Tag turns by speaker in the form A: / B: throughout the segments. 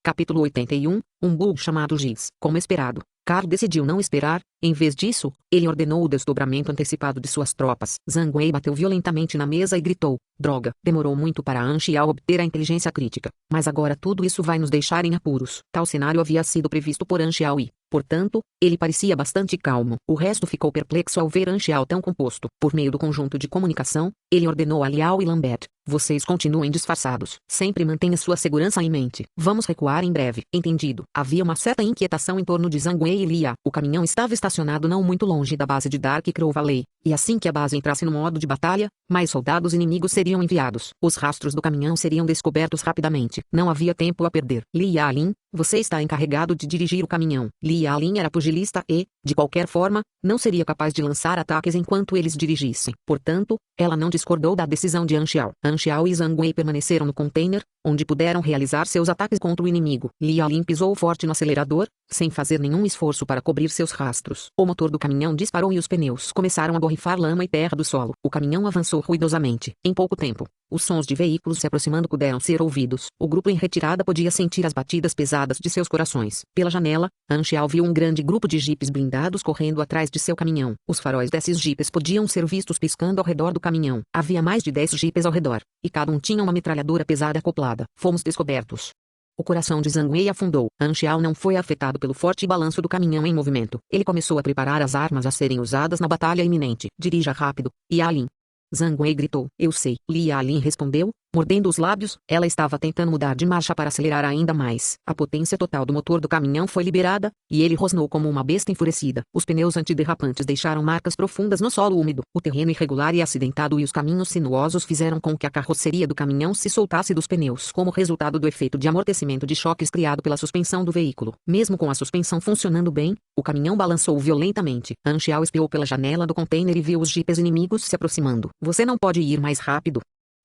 A: Capítulo 81, um bug chamado Giz. Como esperado, Carl decidiu não esperar. Em vez disso, ele ordenou o desdobramento antecipado de suas tropas. Zhang Wei bateu violentamente na mesa e gritou: droga, demorou muito para An Xiao obter a inteligência crítica. Mas agora tudo isso vai nos deixar em apuros. Tal cenário havia sido previsto por An Xiao e, portanto, ele parecia bastante calmo. O resto ficou perplexo ao ver An Xiao tão composto. Por meio do conjunto de comunicação, ele ordenou a Liao e Lambert: vocês continuem disfarçados. Sempre mantenha sua segurança em mente. Vamos recuar em breve. Entendido. Havia uma certa inquietação em torno de Zhang Wei e Lia. O caminhão estava estacionado não muito longe da base de Dark Crow Valley, e assim que a base entrasse no modo de batalha, mais soldados inimigos seriam enviados. Os rastros do caminhão seriam descobertos rapidamente. Não havia tempo a perder. Li Yalin, você está encarregado de dirigir o caminhão. Li Yalin era pugilista e, de qualquer forma, não seria capaz de lançar ataques enquanto eles dirigissem. Portanto, ela não discordou da decisão de An Xiao. An Xiao e Zhang Wei permaneceram no container, onde puderam realizar seus ataques contra o inimigo. Li Yalin pisou forte no acelerador, sem fazer nenhum esforço para cobrir seus rastros. O motor do caminhão disparou e os pneus começaram a borrifar lama e terra do solo. O caminhão avançou ruidosamente. Em pouco tempo, os sons de veículos se aproximando puderam ser ouvidos. O grupo em retirada podia sentir as batidas pesadas de seus corações. Pela janela, An Xiao viu um grande grupo de jipes blindados correndo atrás de seu caminhão. Os faróis desses jipes podiam ser vistos piscando ao redor do caminhão. Havia mais de 10 jipes ao redor, e cada um tinha uma metralhadora pesada acoplada. Fomos descobertos. O coração de Zhang Wei afundou. An Xiao não foi afetado pelo forte balanço do caminhão em movimento. Ele começou a preparar as armas a serem usadas na batalha iminente. Dirija rápido, Yalin. Zhang Wei gritou. Eu sei. Li Yalin respondeu, mordendo os lábios. Ela estava tentando mudar de marcha para acelerar ainda mais. A potência total do motor do caminhão foi liberada, e ele rosnou como uma besta enfurecida. Os pneus antiderrapantes deixaram marcas profundas no solo úmido. O terreno irregular e acidentado e os caminhos sinuosos fizeram com que a carroceria do caminhão se soltasse dos pneus como resultado do efeito de amortecimento de choques criado pela suspensão do veículo. Mesmo com a suspensão funcionando bem, o caminhão balançou violentamente. An Xiao espiou pela janela do container e viu os jipes inimigos se aproximando. Você não pode ir mais rápido?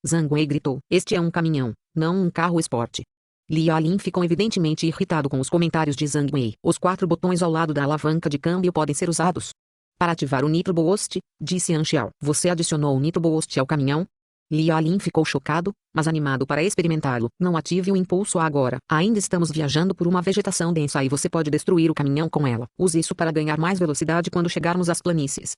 A: Zhang Wei gritou. Este é um caminhão, não um carro esporte. Li Yalin ficou evidentemente irritado com os comentários de Zhang Wei. Os 4 botões ao lado da alavanca de câmbio podem ser usados para ativar o Nitro Boost, disse An Xiao. Você adicionou o Nitro Boost ao caminhão? Li Yalin ficou chocado, mas animado para experimentá-lo. Não ative o impulso agora. Ainda estamos viajando por uma vegetação densa e você pode destruir o caminhão com ela. Use isso para ganhar mais velocidade quando chegarmos às planícies.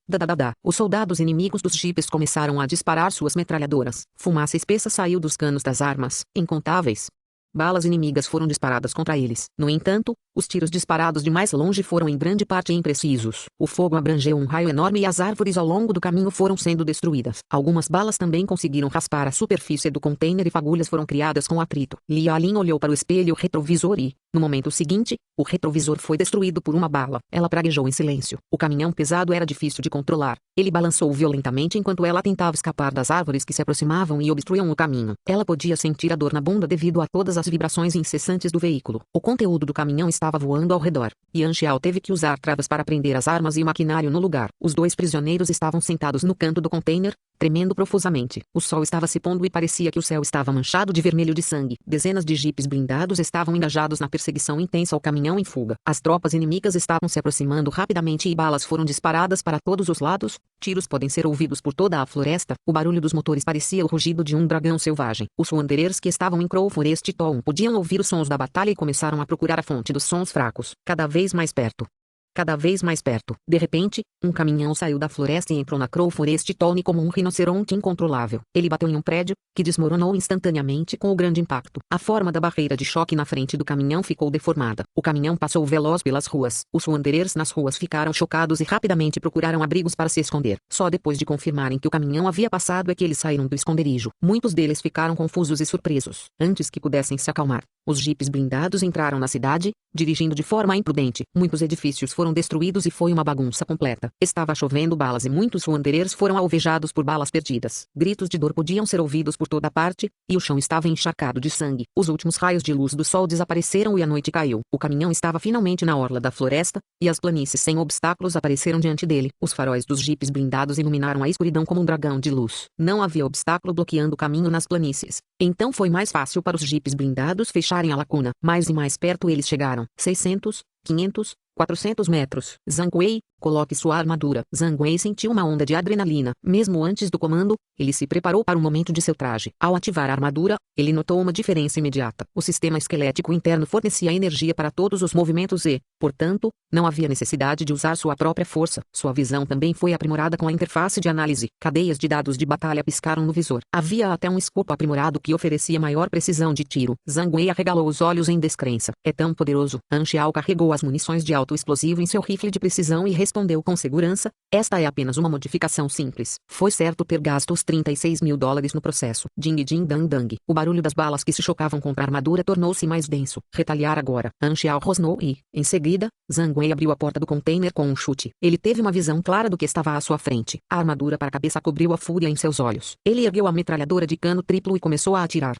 A: Os soldados inimigos dos jipes começaram a disparar suas metralhadoras. Fumaça espessa saiu dos canos das armas. Incontáveis balas inimigas foram disparadas contra eles. No entanto, os tiros disparados de mais longe foram em grande parte imprecisos. O fogo abrangeu um raio enorme e as árvores ao longo do caminho foram sendo destruídas. Algumas balas também conseguiram raspar a superfície do container e fagulhas foram criadas com atrito. Li Yalin olhou para o espelho retrovisor e, no momento seguinte, o retrovisor foi destruído por uma bala. Ela praguejou em silêncio. O caminhão pesado era difícil de controlar. Ele balançou violentamente enquanto ela tentava escapar das árvores que se aproximavam e obstruíam o caminho. Ela podia sentir a dor na bunda devido a todas as vibrações incessantes do veículo. O conteúdo do caminhão estava voando ao redor, e An Xiao teve que usar travas para prender as armas e o maquinário no lugar. Os 2 prisioneiros estavam sentados no canto do container, tremendo profusamente. O sol estava se pondo e parecia que o céu estava manchado de vermelho de sangue. Dezenas de jipes blindados estavam engajados na perseguição intensa ao caminhão em fuga. As tropas inimigas estavam se aproximando rapidamente e balas foram disparadas para todos os lados. Tiros podem ser ouvidos por toda a floresta. O barulho dos motores parecia o rugido de um dragão selvagem. Os Wanderers que estavam em Crow Forest Town podiam ouvir os sons da batalha e começaram a procurar a fonte dos sons fracos. Cada vez mais perto. Cada vez mais perto. De repente, um caminhão saiu da floresta e entrou na Crow Forest Town como um rinoceronte incontrolável. Ele bateu em um prédio, que desmoronou instantaneamente com o grande impacto. A forma da barreira de choque na frente do caminhão ficou deformada. O caminhão passou veloz pelas ruas. Os Wanderers nas ruas ficaram chocados e rapidamente procuraram abrigos para se esconder. Só depois de confirmarem que o caminhão havia passado é que eles saíram do esconderijo. Muitos deles ficaram confusos e surpresos. Antes que pudessem se acalmar, os jipes blindados entraram na cidade, dirigindo de forma imprudente. Muitos edifícios foram destruídos e foi uma bagunça completa. Estava chovendo balas e muitos Wanderers foram alvejados por balas perdidas. Gritos de dor podiam ser ouvidos por toda parte, e o chão estava encharcado de sangue. Os últimos raios de luz do sol desapareceram e a noite caiu. O caminhão estava finalmente na orla da floresta, e as planícies sem obstáculos apareceram diante dele. Os faróis dos jipes blindados iluminaram a escuridão como um dragão de luz. Não havia obstáculo bloqueando o caminho nas planícies. Então foi mais fácil para os jipes blindados fecharem a lacuna. Mais e mais perto eles chegaram. 600, 500, 400 metros. Zhang Wei, coloque sua armadura. Zhang Wei sentiu uma onda de adrenalina. Mesmo antes do comando, ele se preparou para o momento de seu traje. Ao ativar a armadura, ele notou uma diferença imediata. O sistema esquelético interno fornecia energia para todos os movimentos e, portanto, não havia necessidade de usar sua própria força. Sua visão também foi aprimorada com a interface de análise. Cadeias de dados de batalha piscaram no visor. Havia até um escopo aprimorado que oferecia maior precisão de tiro. Zhang Wei arregalou os olhos em descrença. É tão poderoso. Han Xiao carregou as munições de alto explosivo em seu rifle de precisão e respondeu com segurança: esta é apenas uma modificação simples. Foi certo ter gasto os $36.000 no processo. Ding ding dang dang. O barulho das balas que se chocavam contra a armadura tornou-se mais denso. Retalhar agora. Han Xiao rosnou e, em seguida, Zhang Wei abriu a porta do container com um chute. Ele teve uma visão clara do que estava à sua frente. A armadura para a cabeça cobriu a fúria em seus olhos. Ele ergueu a metralhadora de cano triplo e começou a atirar.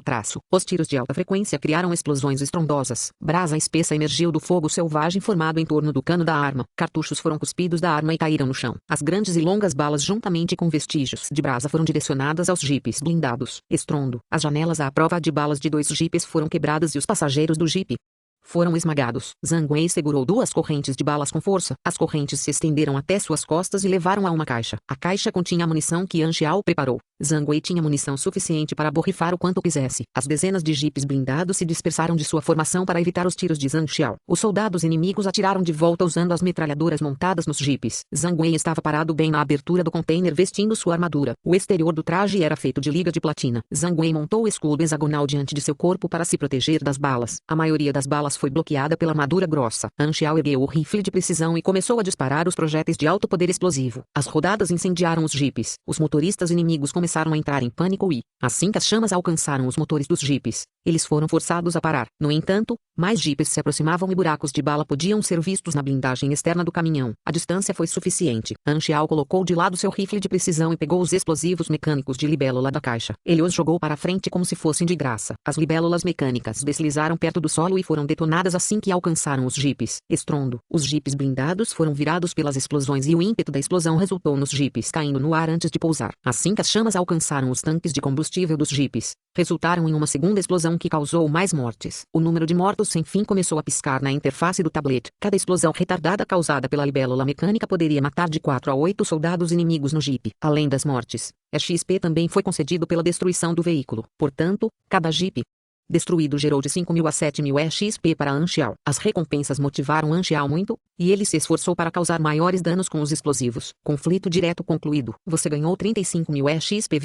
A: Traço. Os tiros de alta frequência criaram explosões estrondosas. Brasa espessa emergiu do fogo selvagem formado em torno do cano da arma. Cartuchos foram cuspidos da arma e caíram no chão. As grandes e longas balas juntamente com vestígios de brasa foram direcionadas aos jipes blindados. Estrondo. As janelas à prova de balas de 2 jipes foram quebradas e os passageiros do jipe foram esmagados. Zhang Wei segurou 2 correntes de balas com força. As correntes se estenderam até suas costas e levaram a uma caixa. A caixa continha a munição que Han Xiao preparou. Zhang Wei tinha munição suficiente para borrifar o quanto quisesse. As dezenas de jipes blindados se dispersaram de sua formação para evitar os tiros de Zhang Xiao. Os soldados inimigos atiraram de volta usando as metralhadoras montadas nos jipes. Zhang Wei estava parado bem na abertura do container vestindo sua armadura. O exterior do traje era feito de liga de platina. Zhang Wei montou o escudo hexagonal diante de seu corpo para se proteger das balas. A maioria das balas foi bloqueada pela armadura grossa. Han Xiao ergueu o rifle de precisão e começou a disparar os projéteis de alto poder explosivo. As rodadas incendiaram os jipes. Os motoristas inimigos começaram a entrar em pânico e, assim que as chamas alcançaram os motores dos jipes, eles foram forçados a parar. No entanto, mais jipes se aproximavam e buracos de bala podiam ser vistos na blindagem externa do caminhão. A distância foi suficiente. Han Xiao colocou de lado seu rifle de precisão e pegou os explosivos mecânicos de libélula da caixa. Ele os jogou para frente como se fossem de graça. As libélulas mecânicas deslizaram perto do solo e foram detonadas assim que alcançaram os jipes. Estrondo. Os jipes blindados foram virados pelas explosões e o ímpeto da explosão resultou nos jipes caindo no ar antes de pousar. Assim que as chamas alcançaram os tanques de combustível dos jipes, resultaram em uma segunda explosão que causou mais mortes. O número de mortos sem fim começou a piscar na interface do tablet. Cada explosão retardada causada pela libélula mecânica poderia matar de 4 a 8 soldados inimigos no jipe. Além das mortes, XP também foi concedido pela destruição do veículo. Portanto, cada jipe destruído gerou de 5.000 a 7.000 XP para Han Xiao. As recompensas motivaram Han Xiao muito, e ele se esforçou para causar maiores danos com os explosivos. Conflito direto concluído. Você ganhou 35.000 XP,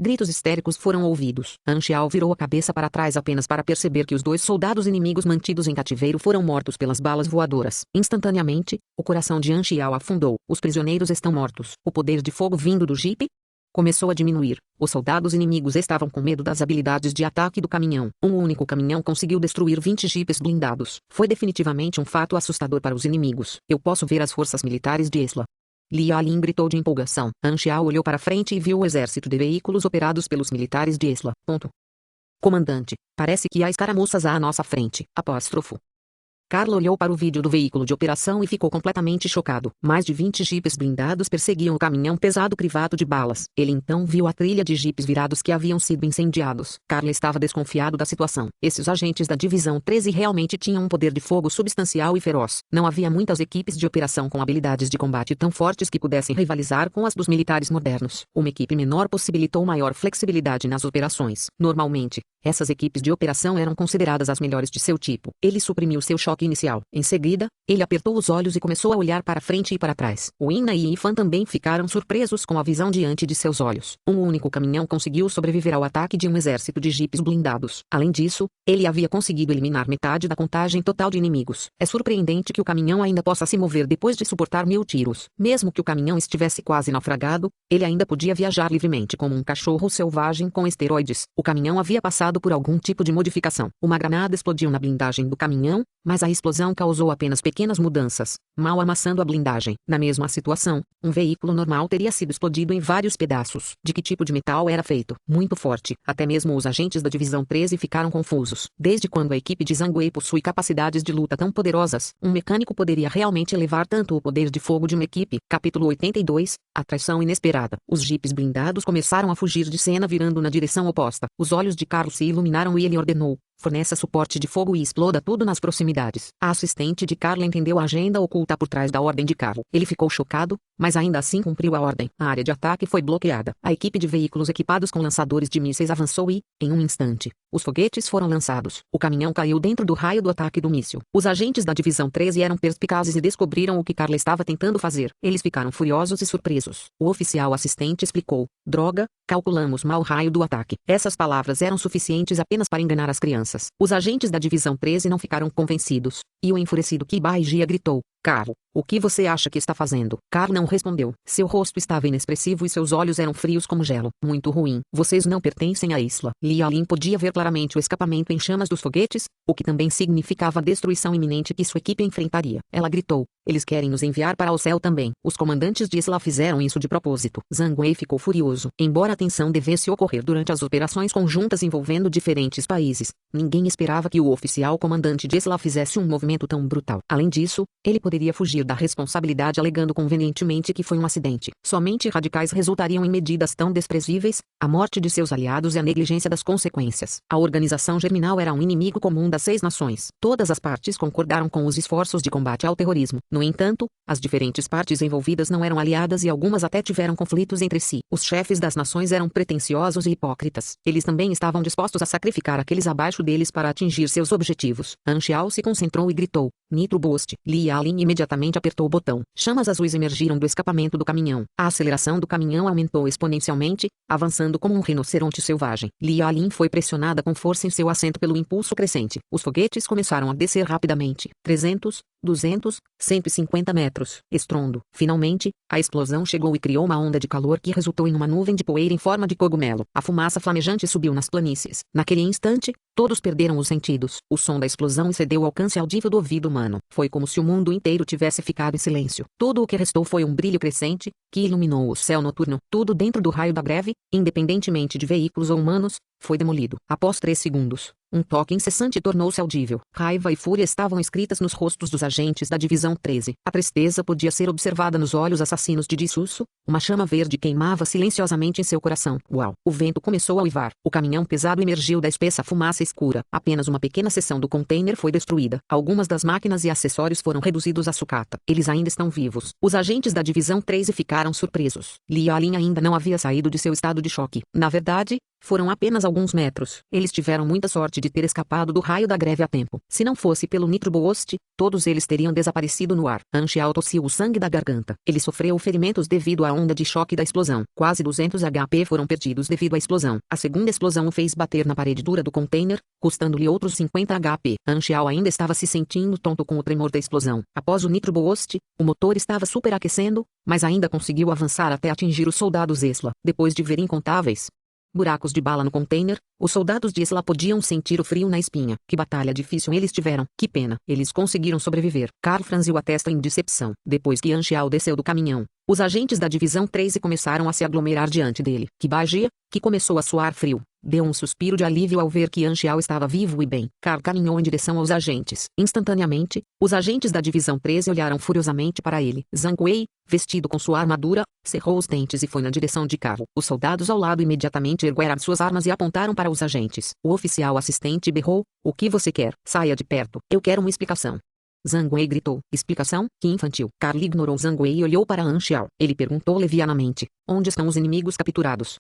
A: gritos histéricos foram ouvidos. Han Xiao virou a cabeça para trás apenas para perceber que os 2 soldados inimigos mantidos em cativeiro foram mortos pelas balas voadoras. Instantaneamente, o coração de Han Xiao afundou. Os prisioneiros estão mortos. O poder de fogo vindo do jipe começou a diminuir. Os soldados inimigos estavam com medo das habilidades de ataque do caminhão. Um único caminhão conseguiu destruir 20 jipes blindados. Foi definitivamente um fato assustador para os inimigos. Eu posso ver as forças militares de Esla. Li Yalin gritou de empolgação. Han Xiao olhou para frente e viu o exército de veículos operados pelos militares de Esla. Comandante, parece que há escaramuças à nossa frente. Carla olhou para o vídeo do veículo de operação e ficou completamente chocado. Mais de 20 jipes blindados perseguiam o caminhão pesado crivado de balas. Ele então viu a trilha de jipes virados que haviam sido incendiados. Carla estava desconfiado da situação. Esses agentes da Divisão 13 realmente tinham um poder de fogo substancial e feroz. Não havia muitas equipes de operação com habilidades de combate tão fortes que pudessem rivalizar com as dos militares modernos. Uma equipe menor possibilitou maior flexibilidade nas operações. Normalmente, essas equipes de operação eram consideradas as melhores de seu tipo. Ele suprimiu seu choque inicial. Em seguida, ele apertou os olhos e começou a olhar para frente e para trás. O Ina e Ifan também ficaram surpresos com a visão diante de seus olhos. Um único caminhão conseguiu sobreviver ao ataque de um exército de jipes blindados. Além disso, ele havia conseguido eliminar metade da contagem total de inimigos. É surpreendente que o caminhão ainda possa se mover depois de suportar 1000 tiros. Mesmo que o caminhão estivesse quase naufragado, ele ainda podia viajar livremente como um cachorro selvagem com esteroides. O caminhão havia passado por algum tipo de modificação. Uma granada explodiu na blindagem do caminhão, mas a explosão causou apenas pequenas mudanças, mal amassando a blindagem. Na mesma situação, um veículo normal teria sido explodido em vários pedaços. De que tipo de metal era feito? Muito forte. Até mesmo os agentes da Divisão 13 ficaram confusos. Desde quando a equipe de Zhang Wei possui capacidades de luta tão poderosas, um mecânico poderia realmente elevar tanto o poder de fogo de uma equipe? Capítulo 82. A traição inesperada. Os jipes blindados começaram a fugir de cena virando na direção oposta. Os olhos de Carlos se iluminaram e ele ordenou: forneça suporte de fogo e exploda tudo nas proximidades. A assistente de Carl entendeu a agenda oculta por trás da ordem de Carl. Ele ficou chocado, mas ainda assim cumpriu a ordem. A área de ataque foi bloqueada. A equipe de veículos equipados com lançadores de mísseis avançou e, em um instante, os foguetes foram lançados. O caminhão caiu dentro do raio do ataque do míssil. Os agentes da Divisão 13 eram perspicazes e descobriram o que Carl estava tentando fazer. Eles ficaram furiosos e surpresos. O oficial assistente explicou: droga, calculamos mal o raio do ataque. Essas palavras eram suficientes apenas para enganar as crianças. Os agentes da Divisão 13 não ficaram convencidos. E o enfurecido Kibaijia gritou: Carl, o que você acha que está fazendo? Carl não respondeu. Seu rosto estava inexpressivo e seus olhos eram frios como gelo. Muito ruim. Vocês não pertencem à isla. Li Alin podia ver claramente o escapamento em chamas dos foguetes, o que também significava a destruição iminente que sua equipe enfrentaria. Ela gritou: eles querem nos enviar para o céu também. Os comandantes de Isla fizeram isso de propósito. Zhang Wei ficou furioso. Embora a tensão devesse ocorrer durante as operações conjuntas envolvendo diferentes países, ninguém esperava que o oficial comandante de Isla fizesse um movimento tão brutal. Além disso, ele poderia fugir da responsabilidade alegando convenientemente que foi um acidente. Somente radicais resultariam em medidas tão desprezíveis, a morte de seus aliados e a negligência das consequências. A organização germinal era um inimigo comum das 6 nações. Todas as partes concordaram com os esforços de combate ao terrorismo. No entanto, as diferentes partes envolvidas não eram aliadas e algumas até tiveram conflitos entre si. Os chefes das nações eram pretensiosos e hipócritas. Eles também estavam dispostos a sacrificar aqueles abaixo deles para atingir seus objetivos. Han Xiao se concentrou e gritou: Nitro Boost. Li Alin imediatamente apertou o botão. Chamas azuis emergiram do escapamento do caminhão. A aceleração do caminhão aumentou exponencialmente, avançando como um rinoceronte selvagem. Li Alin foi pressionada com força em seu assento pelo impulso crescente. Os foguetes começaram a descer rapidamente. 300, 200, 150 metros. Estrondo. Finalmente, a explosão chegou e criou uma onda de calor que resultou em uma nuvem de poeira em forma de cogumelo. A fumaça flamejante subiu nas planícies. Naquele instante, todos perderam os sentidos. O som da explosão excedeu o alcance audível do ouvido humano. Foi como se o mundo inteiro tivesse ficado em silêncio. Tudo o que restou foi um brilho crescente, que iluminou o céu noturno. Tudo dentro do raio da greve, independentemente de veículos ou humanos, foi demolido. Após 3 segundos, um toque incessante tornou-se audível. Raiva e fúria estavam escritas nos rostos dos agentes da Divisão 13. A tristeza podia ser observada nos olhos assassinos de Jissusu. Uma chama verde queimava silenciosamente em seu coração. Uau! O vento começou a uivar. O caminhão pesado emergiu da espessa fumaça escura. Apenas uma pequena seção do container foi destruída. Algumas das máquinas e acessórios foram reduzidos a sucata. Eles ainda estão vivos. Os agentes da Divisão 13 ficaram surpresos. Li Alin ainda não havia saído de seu estado de choque. Na verdade, foram apenas alguns metros. Eles tiveram muita sorte de ter escapado do raio da greve a tempo. Se não fosse pelo Nitro Boost, todos eles teriam desaparecido no ar. Han Xiao tossiu o sangue da garganta. Ele sofreu ferimentos devido à onda de choque da explosão. Quase 200 HP foram perdidos devido à explosão. A segunda explosão o fez bater na parede dura do container, custando-lhe outros 50 HP. Han Xiao ainda estava se sentindo tonto com o tremor da explosão. Após o Nitro Boost, o motor estava superaquecendo, mas ainda conseguiu avançar até atingir os soldados Esla. Depois de ver incontáveis buracos de bala no container, os soldados de Esla podiam sentir o frio na espinha. Que batalha difícil eles tiveram. Que pena. Eles conseguiram sobreviver. Carl franziu a testa em decepção. Depois que Han Xiao desceu do caminhão, os agentes da Divisão 13 começaram a se aglomerar diante dele. Kibaijia, que começou a suar frio, deu um suspiro de alívio ao ver que Han Xiao estava vivo e bem. Carl caminhou em direção aos agentes. Instantaneamente, os agentes da Divisão 13 olharam furiosamente para ele. Zhang Wei, vestido com sua armadura, cerrou os dentes e foi na direção de Carl. Os soldados ao lado imediatamente ergueram suas armas e apontaram para os agentes. O oficial assistente berrou: o que você quer? Saia de perto. Eu quero uma explicação. Zhang Wei gritou: explicação? Que infantil. Carl ignorou Zhang Wei e olhou para Han Xiao. Ele perguntou levianamente: onde estão os inimigos capturados?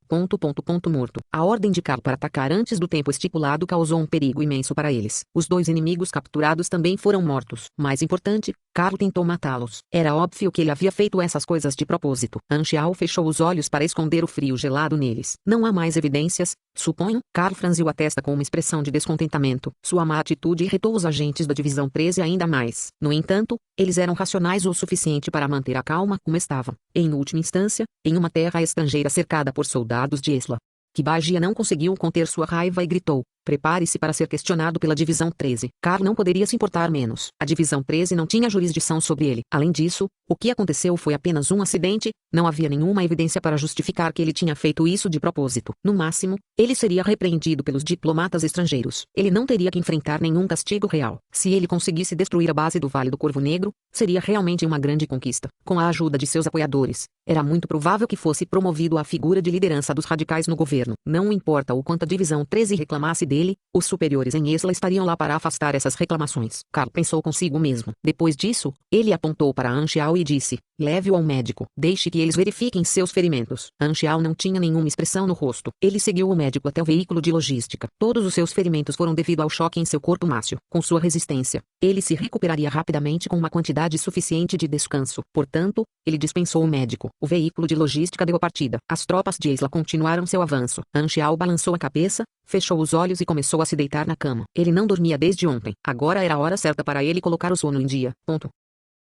A: Morto. A ordem de Carl para atacar antes do tempo estipulado causou um perigo imenso para eles. Os 2 inimigos capturados também foram mortos. Mais importante, Carl tentou matá-los. Era óbvio que ele havia feito essas coisas de propósito. Han Xiao fechou os olhos para esconder o frio gelado neles. Não há mais evidências, suponho? Carl franziu a testa com uma expressão de descontentamento. Sua má atitude irritou os agentes da Divisão 13 ainda mais. No entanto, eles eram racionais o suficiente para manter a calma como estavam. Em última instância, em uma terra estrangeira cercada por soldados de Esla, Kibaijia não conseguiu conter sua raiva e gritou: prepare-se para ser questionado pela Divisão 13. Carl não poderia se importar menos. A Divisão 13 não tinha jurisdição sobre ele. Além disso, o que aconteceu foi apenas um acidente, não havia nenhuma evidência para justificar que ele tinha feito isso de propósito. No máximo, ele seria repreendido pelos diplomatas estrangeiros. Ele não teria que enfrentar nenhum castigo real. Se ele conseguisse destruir a base do Vale do Corvo Negro, seria realmente uma grande conquista. Com a ajuda de seus apoiadores, era muito provável que fosse promovido à figura de liderança dos radicais no governo. Não importa o quanto a Divisão 13 reclamasse dele, dele, os superiores em Isla estariam lá para afastar essas reclamações. Carl pensou consigo mesmo. Depois disso, ele apontou para Anxiao e disse: leve-o ao médico. Deixe que eles verifiquem seus ferimentos. Anxiao não tinha nenhuma expressão no rosto. Ele seguiu o médico até o veículo de logística. Todos os seus ferimentos foram devido ao choque em seu corpo mácio. Com sua resistência, ele se recuperaria rapidamente com uma quantidade suficiente de descanso. Portanto, ele dispensou o médico. O veículo de logística deu a partida. As tropas de Isla continuaram seu avanço. Anxiao balançou a cabeça, fechou os olhos e começou a se deitar na cama. Ele não dormia desde ontem. Agora era a hora certa para ele colocar o sono em dia. Ponto.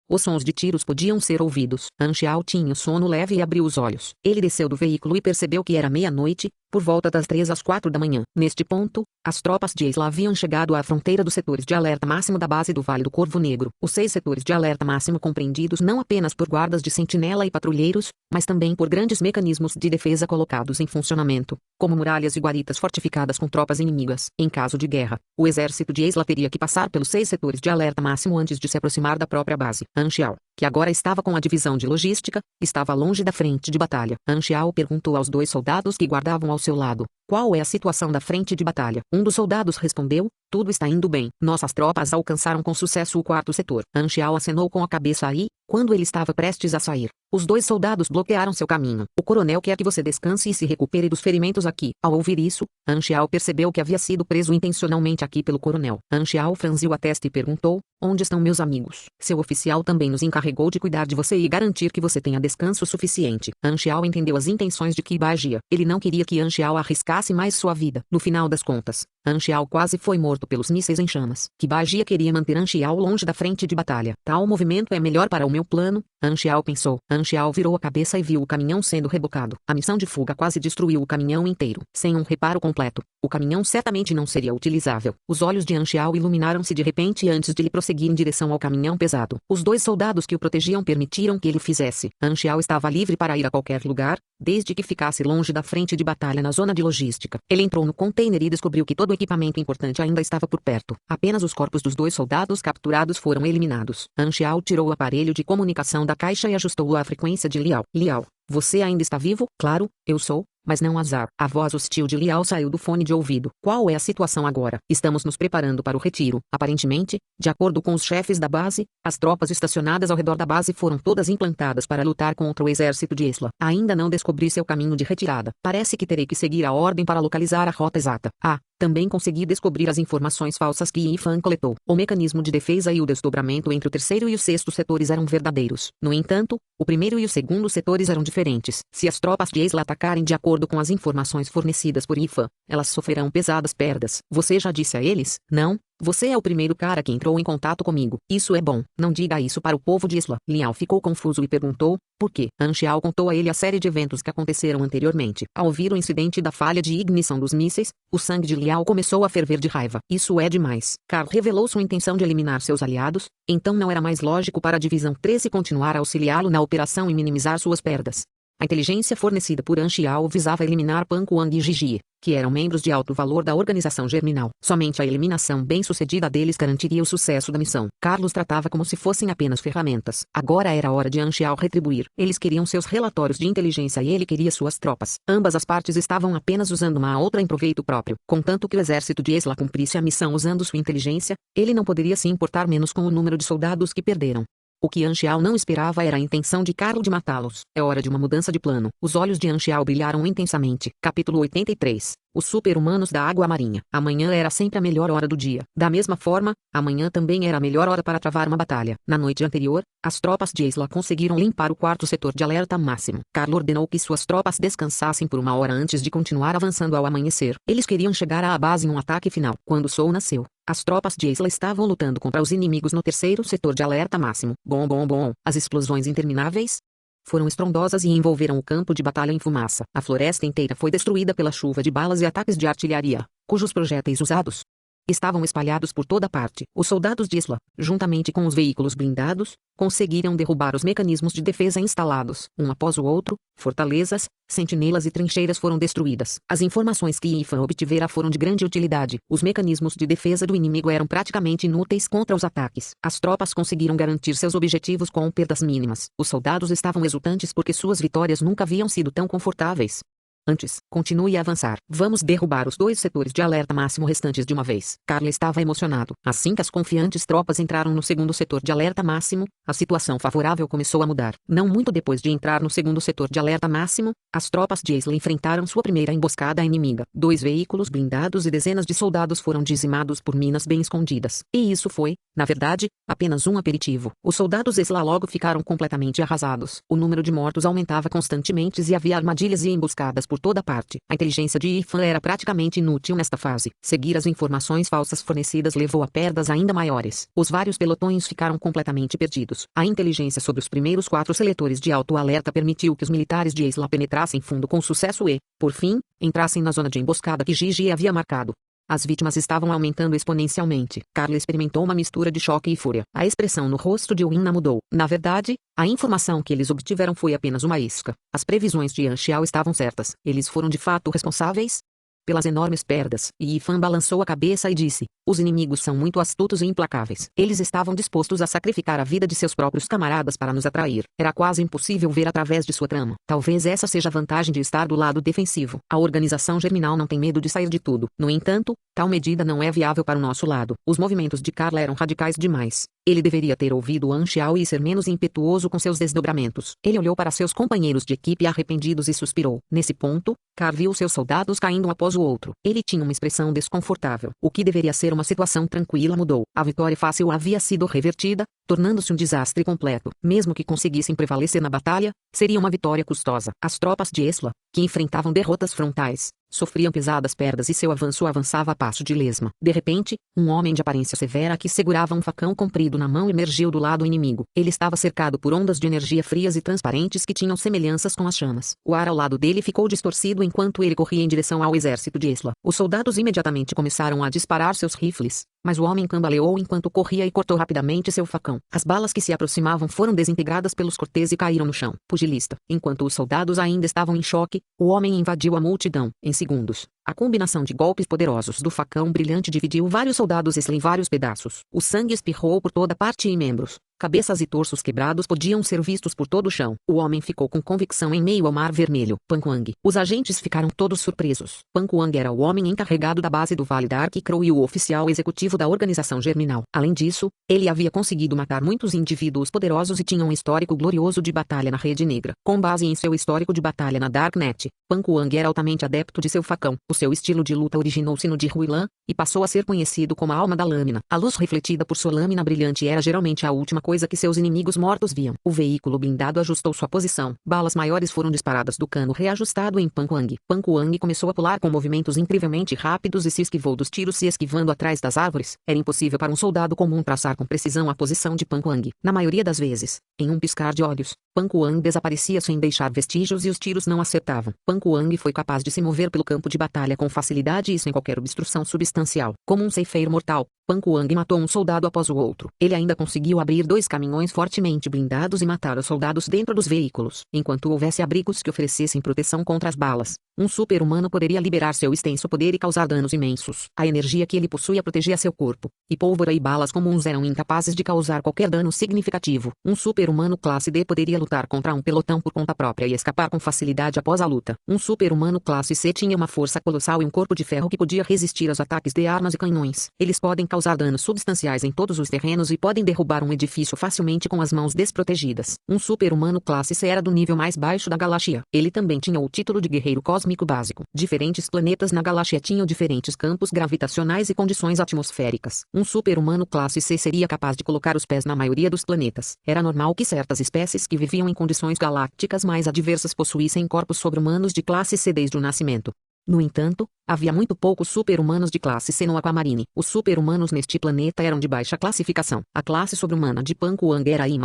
A: Os sons de tiros podiam ser ouvidos. Anxiao tinha sono leve e abriu os olhos. Ele desceu do veículo e percebeu que era meia-noite, por volta das 3 às 4 da manhã. Neste ponto, as tropas de Isla haviam chegado à fronteira dos setores de alerta máximo da base do Vale do Corvo Negro. Os 6 setores de alerta máximo compreendidos não apenas por guardas de sentinela e patrulheiros, mas também por grandes mecanismos de defesa colocados em funcionamento, como muralhas e guaritas fortificadas com tropas inimigas. Em caso de guerra, o exército de Isla teria que passar pelos 6 setores de alerta máximo antes de se aproximar da própria base. Anxiao, que agora estava com a divisão de logística, estava longe da frente de batalha. Anxiao perguntou aos 2 soldados que guardavam ao seu lado: qual é a situação da frente de batalha? Um dos soldados respondeu: tudo está indo bem. Nossas tropas alcançaram com sucesso o 4º setor. Anxiao acenou com a cabeça aí, quando ele estava prestes a sair. Os 2 soldados bloquearam seu caminho. O coronel quer que você descanse e se recupere dos ferimentos aqui. Ao ouvir isso, Anxiao percebeu que havia sido preso intencionalmente aqui pelo coronel. Anxiao franziu a testa e perguntou: onde estão meus amigos? Seu oficial também nos encarregou de cuidar de você e garantir que você tenha descanso suficiente. Anxiao entendeu as intenções de Kibagia. Ele não queria que Anxiao arriscasse mais sua vida. No final das contas, Anxiao quase foi morto pelos mísseis em chamas. Kibagia queria manter Anxiao longe da frente de batalha. Tal movimento é melhor para o meu plano, Anxiao pensou. Anxiao virou a cabeça e viu o caminhão sendo rebocado. A missão de fuga quase destruiu o caminhão inteiro. Sem um reparo completo, o caminhão certamente não seria utilizável. Os olhos de Anxiao iluminaram-se de repente antes de ele prosseguir em direção ao caminhão pesado. Os 2 soldados que o protegiam permitiram que ele o fizesse. Anxiao estava livre para ir a qualquer lugar, desde que ficasse longe da frente de batalha na zona de logística. Ele entrou no container e descobriu que todo o equipamento importante ainda estava por perto. Apenas os corpos dos 2 soldados capturados foram eliminados. Anxiao tirou o aparelho de comunicação da caixa e ajustou-o à frequência de Liao. Liao, você ainda está vivo? Claro, eu sou. Mas não azar. A voz hostil de Liao saiu do fone de ouvido. Qual é a situação agora? Estamos nos preparando para o retiro. Aparentemente, de acordo com os chefes da base, as tropas estacionadas ao redor da base foram todas implantadas para lutar contra o exército de Isla. Ainda não descobri seu caminho de retirada. Parece que terei que seguir a ordem para localizar a rota exata. Também consegui descobrir as informações falsas que Yifan coletou. O mecanismo de defesa e o desdobramento entre o 3º e o 6º setores eram verdadeiros. No entanto, o 1º e o 2º setores eram diferentes. Se as tropas de Isla atacarem de acordo com as informações fornecidas por Yifan, elas sofrerão pesadas perdas. Você já disse a eles? Não? Você é o primeiro cara que entrou em contato comigo. Isso é bom. Não diga isso para o povo de Isla. Liao ficou confuso e perguntou: por quê? Anxiao contou a ele a série de eventos que aconteceram anteriormente. Ao ouvir o incidente da falha de ignição dos mísseis, o sangue de Liao começou a ferver de raiva. Isso é demais. Carl revelou sua intenção de eliminar seus aliados, então não era mais lógico para a Divisão 13 continuar a auxiliá-lo na operação e minimizar suas perdas. A inteligência fornecida por Anxiao visava eliminar Pan Kuang e Gigi, que eram membros de alto valor da organização germinal. Somente a eliminação bem-sucedida deles garantiria o sucesso da missão. Carlos tratava como se fossem apenas ferramentas. Agora era hora de Anxiao retribuir. Eles queriam seus relatórios de inteligência e ele queria suas tropas. Ambas as partes estavam apenas usando uma a outra em proveito próprio. Contanto que o exército de Isla cumprisse a missão usando sua inteligência, ele não poderia se importar menos com o número de soldados que perderam. O que Anxiao não esperava era a intenção de Carlo de matá-los. É hora de uma mudança de plano. Os olhos de Anxiao brilharam intensamente. Capítulo 83. Os super-humanos da água marinha. Amanhã era sempre a melhor hora do dia. Da mesma forma, amanhã também era a melhor hora para travar uma batalha. Na noite anterior, as tropas de Isla conseguiram limpar o 4º setor de alerta máximo. Carlo ordenou que suas tropas descansassem por 1 hora antes de continuar avançando ao amanhecer. Eles queriam chegar à base em um ataque final. Quando o sol nasceu, as tropas de Isla estavam lutando contra os inimigos no 3º setor de alerta máximo. Bom. As explosões intermináveis foram estrondosas e envolveram o campo de batalha em fumaça. A floresta inteira foi destruída pela chuva de balas e ataques de artilharia, cujos projéteis usados estavam espalhados por toda parte. Os soldados de Isla, juntamente com os veículos blindados, conseguiram derrubar os mecanismos de defesa instalados. Um após o outro, fortalezas, sentinelas e trincheiras foram destruídas. As informações que Yifan obtivera foram de grande utilidade. Os mecanismos de defesa do inimigo eram praticamente inúteis contra os ataques. As tropas conseguiram garantir seus objetivos com perdas mínimas. Os soldados estavam exultantes porque suas vitórias nunca haviam sido tão confortáveis. Antes, continue a avançar. Vamos derrubar os 2 setores de alerta máximo restantes de uma vez. Carl estava emocionado. Assim que as confiantes tropas entraram no segundo setor de alerta máximo, a situação favorável começou a mudar. Não muito depois de entrar no segundo setor de alerta máximo, as tropas de Isla enfrentaram sua primeira emboscada inimiga. 2 veículos blindados e dezenas de soldados foram dizimados por minas bem escondidas. E isso foi, na verdade, apenas um aperitivo. Os soldados Isla logo ficaram completamente arrasados. O número de mortos aumentava constantemente e havia armadilhas e emboscadas por toda parte. A inteligência de Ifan era praticamente inútil nesta fase. Seguir as informações falsas fornecidas levou a perdas ainda maiores. Os vários pelotões ficaram completamente perdidos. A inteligência sobre os primeiros 4 seletores de alto alerta permitiu que os militares de Isla penetrassem fundo com sucesso e, por fim, entrassem na zona de emboscada que Gigi havia marcado. As vítimas estavam aumentando exponencialmente. Carl experimentou uma mistura de choque e fúria. A expressão no rosto de Winna mudou. Na verdade, a informação que eles obtiveram foi apenas uma isca. As previsões de Yan Xiao estavam certas. Eles foram de fato responsáveis pelas enormes perdas. E Ifan balançou a cabeça e disse: os inimigos são muito astutos e implacáveis. Eles estavam dispostos a sacrificar a vida de seus próprios camaradas para nos atrair. Era quase impossível ver através de sua trama. Talvez essa seja a vantagem de estar do lado defensivo. A organização germinal não tem medo de sair de tudo. No entanto, tal medida não é viável para o nosso lado. Os movimentos de Carla eram radicais demais. Ele deveria ter ouvido Yan Xiao e ser menos impetuoso com seus desdobramentos. Ele olhou para seus companheiros de equipe arrependidos e suspirou. Nesse ponto, Carl viu seus soldados caindo um após o outro. Ele tinha uma expressão desconfortável. O que deveria ser uma situação tranquila mudou. A vitória fácil havia sido revertida, tornando-se um desastre completo. Mesmo que conseguissem prevalecer na batalha, seria uma vitória custosa. As tropas de Esla, que enfrentavam derrotas frontais, sofriam pesadas perdas e seu avanço avançava a passo de lesma. De repente, um homem de aparência severa que segurava um facão comprido na mão emergiu do lado inimigo. Ele estava cercado por ondas de energia frias e transparentes que tinham semelhanças com as chamas. O ar ao lado dele ficou distorcido enquanto ele corria em direção ao exército de Esla. Os soldados imediatamente começaram a disparar seus rifles, mas o homem cambaleou enquanto corria e cortou rapidamente seu facão. As balas que se aproximavam foram desintegradas pelos cortes e caíram no chão. Pugilista. Enquanto os soldados ainda estavam em choque, o homem invadiu a multidão. Em segundos, a combinação de golpes poderosos do facão brilhante dividiu vários soldados em vários pedaços. O sangue espirrou por toda parte e membros, cabeças e torsos quebrados podiam ser vistos por todo o chão. O homem ficou com convicção em meio ao mar vermelho. Pan Kuang. Os agentes ficaram todos surpresos. Pan Kuang era o homem encarregado da base do Vale Dark Crow e o oficial executivo da organização germinal. Além disso, ele havia conseguido matar muitos indivíduos poderosos e tinha um histórico glorioso de batalha na Rede Negra. Com base em seu histórico de batalha na Darknet, Pan Kuang era altamente adepto de seu facão. O seu estilo de luta originou-se no de Huilan, e passou a ser conhecido como a alma da lâmina. A luz refletida por sua lâmina brilhante era geralmente a última coisa que seus inimigos mortos viam. O veículo blindado ajustou sua posição. Balas maiores foram disparadas do cano reajustado em Pan Kuang. Pan Kuang começou a pular com movimentos incrivelmente rápidos e se esquivou dos tiros se esquivando atrás das árvores. Era impossível para um soldado comum traçar com precisão a posição de Pan Kuang. Na maioria das vezes, em um piscar de olhos, Pan Kuang desaparecia sem deixar vestígios e os tiros não acertavam. Pan Kuang foi capaz de se mover pelo campo de batalha com facilidade e sem qualquer obstrução substancial. Como um ceifeiro mortal, Pan Kuang matou um soldado após o outro. Ele ainda conseguiu abrir 2 caminhões fortemente blindados e matar os soldados dentro dos veículos. Enquanto houvesse abrigos que oferecessem proteção contra as balas, um super-humano poderia liberar seu extenso poder e causar danos imensos. A energia que ele possuía protegia seu corpo, e pólvora e balas comuns eram incapazes de causar qualquer dano significativo. Um super-humano classe D poderia lutar contra um pelotão por conta própria e escapar com facilidade após a luta. Um super-humano classe C tinha uma força colossal e um corpo de ferro que podia resistir aos ataques de armas e canhões. Eles podem causar danos substanciais em todos os terrenos e podem derrubar um edifício facilmente com as mãos desprotegidas. Um super-humano classe C era do nível mais baixo da galáxia. Ele também tinha o título de guerreiro cósmico básico. Diferentes planetas na galáxia tinham diferentes campos gravitacionais e condições atmosféricas. Um super-humano classe C seria capaz de colocar os pés na maioria dos planetas. Era normal que certas espécies que viviam em condições galácticas mais adversas possuíssem corpos sobre-humanos de classe C desde o nascimento. No entanto, havia muito poucos super-humanos de classe C no Aquamarine. Os super-humanos neste planeta eram de baixa classificação. A classe sobre-humana de Pan Kuang era I+,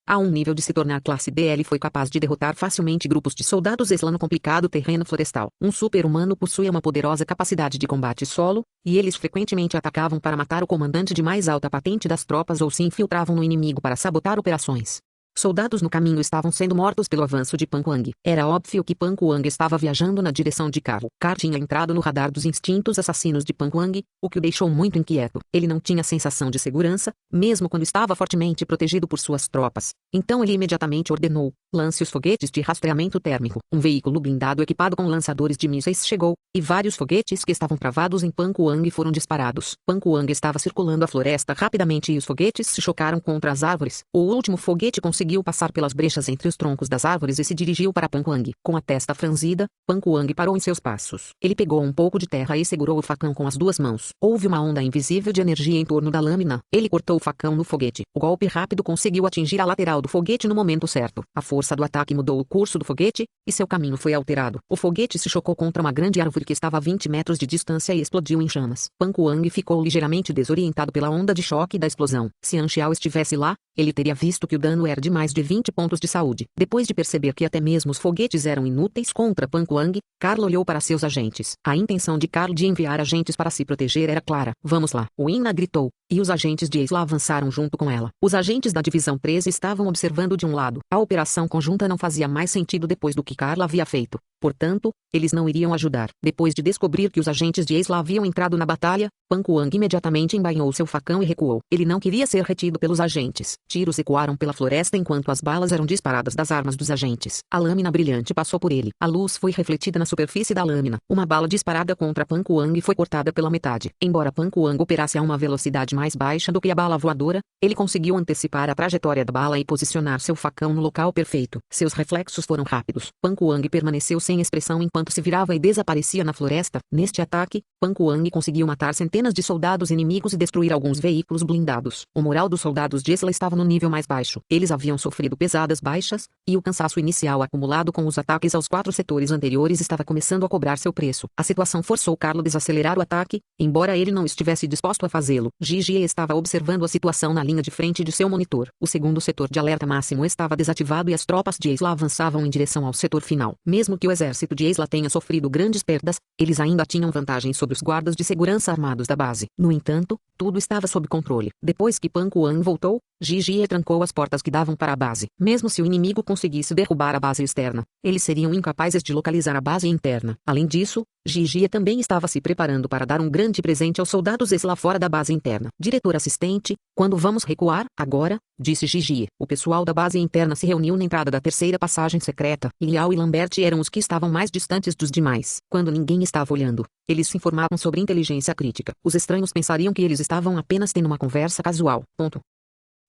A: a um nível de se tornar classe D. Ele foi capaz de derrotar facilmente grupos de soldados Esla no complicado terreno florestal. Um super-humano possuía uma poderosa capacidade de combate solo, e eles frequentemente atacavam para matar o comandante de mais alta patente das tropas ou se infiltravam no inimigo para sabotar operações. Soldados no caminho estavam sendo mortos pelo avanço de Pan Kuang. Era óbvio que Pan Kuang estava viajando na direção de Carl. Carl tinha entrado no radar dos instintos assassinos de Pan Kuang, o que o deixou muito inquieto. Ele não tinha sensação de segurança, mesmo quando estava fortemente protegido por suas tropas. Então ele imediatamente ordenou: lance os foguetes de rastreamento térmico. Um veículo blindado equipado com lançadores de mísseis chegou, e vários foguetes que estavam travados em Pan Kuang foram disparados. Pan Kuang estava circulando a floresta rapidamente e os foguetes se chocaram contra as árvores. O último foguete conseguiu passar pelas brechas entre os troncos das árvores e se dirigiu para Pan Kuang. Com a testa franzida, Pan Kuang parou em seus passos. Ele pegou um pouco de terra e segurou o facão com as duas mãos. Houve uma onda invisível de energia em torno da lâmina. Ele cortou o facão no foguete. O golpe rápido conseguiu atingir a lateral do foguete no momento certo. A força do ataque mudou o curso do foguete, e seu caminho foi alterado. O foguete se chocou contra uma grande árvore que estava a 20 metros de distância e explodiu em chamas. Pan Kuang ficou ligeiramente desorientado pela onda de choque da explosão. Se Anxiao estivesse lá, ele teria visto que o dano era de mais de 20 pontos de saúde. Depois de perceber que até mesmo os foguetes eram inúteis contra Pan Kuang, Carl olhou para seus agentes. A intenção de Carl de enviar agentes para se proteger era clara. Vamos lá, Winna gritou, e os agentes de Isla avançaram junto com ela. Os agentes da Divisão 13 estavam observando de um lado. A operação conjunta não fazia mais sentido depois do que Carl havia feito. Portanto, eles não iriam ajudar. Depois de descobrir que os agentes de Isla haviam entrado na batalha, Pan Kuang imediatamente embainhou seu facão e recuou. Ele não queria ser retido pelos agentes. Tiros ecoaram pela floresta enquanto as balas eram disparadas das armas dos agentes. A lâmina brilhante passou por ele. A luz foi refletida na superfície da lâmina. Uma bala disparada contra Pan Kuang foi cortada pela metade. Embora Pan Kuang operasse a uma velocidade mais baixa do que a bala voadora, ele conseguiu antecipar a trajetória da bala e posicionar seu facão no local perfeito. Seus reflexos foram rápidos. Pan Kuang permaneceu sem expressão enquanto se virava e desaparecia na floresta. Neste ataque, Pan Kuang conseguiu matar centenas de soldados inimigos e destruir alguns veículos blindados. O moral dos soldados de Isla estava no nível mais baixo. Eles haviam sofrido pesadas baixas, e o cansaço inicial acumulado com os ataques aos 4 setores anteriores estava começando a cobrar seu preço. A situação forçou Carlo a desacelerar o ataque, embora ele não estivesse disposto a fazê-lo. Gigi estava observando a situação na linha de frente de seu monitor. O segundo setor de alerta máximo estava desativado e as tropas de Isla avançavam em direção ao setor final. Mesmo que o exército de Isla tenha sofrido grandes perdas, eles ainda tinham vantagem sobre os guardas de segurança armados da base. No entanto, tudo estava sob controle. Depois que Pan Kuang voltou, Gigi trancou as portas que davam para a base. Mesmo se o inimigo conseguisse derrubar a base externa, eles seriam incapazes de localizar a base interna. Além disso, Gigi também estava se preparando para dar um grande presente aos soldados Isla fora da base interna. Diretor assistente, quando vamos recuar? Agora, disse Gigi. O pessoal da base interna se reuniu na entrada da terceira passagem secreta. Liao e Lambert eram os que estavam mais distantes dos demais. Quando ninguém estava olhando, eles se informavam sobre inteligência crítica. Os estranhos pensariam que eles estavam apenas tendo uma conversa casual.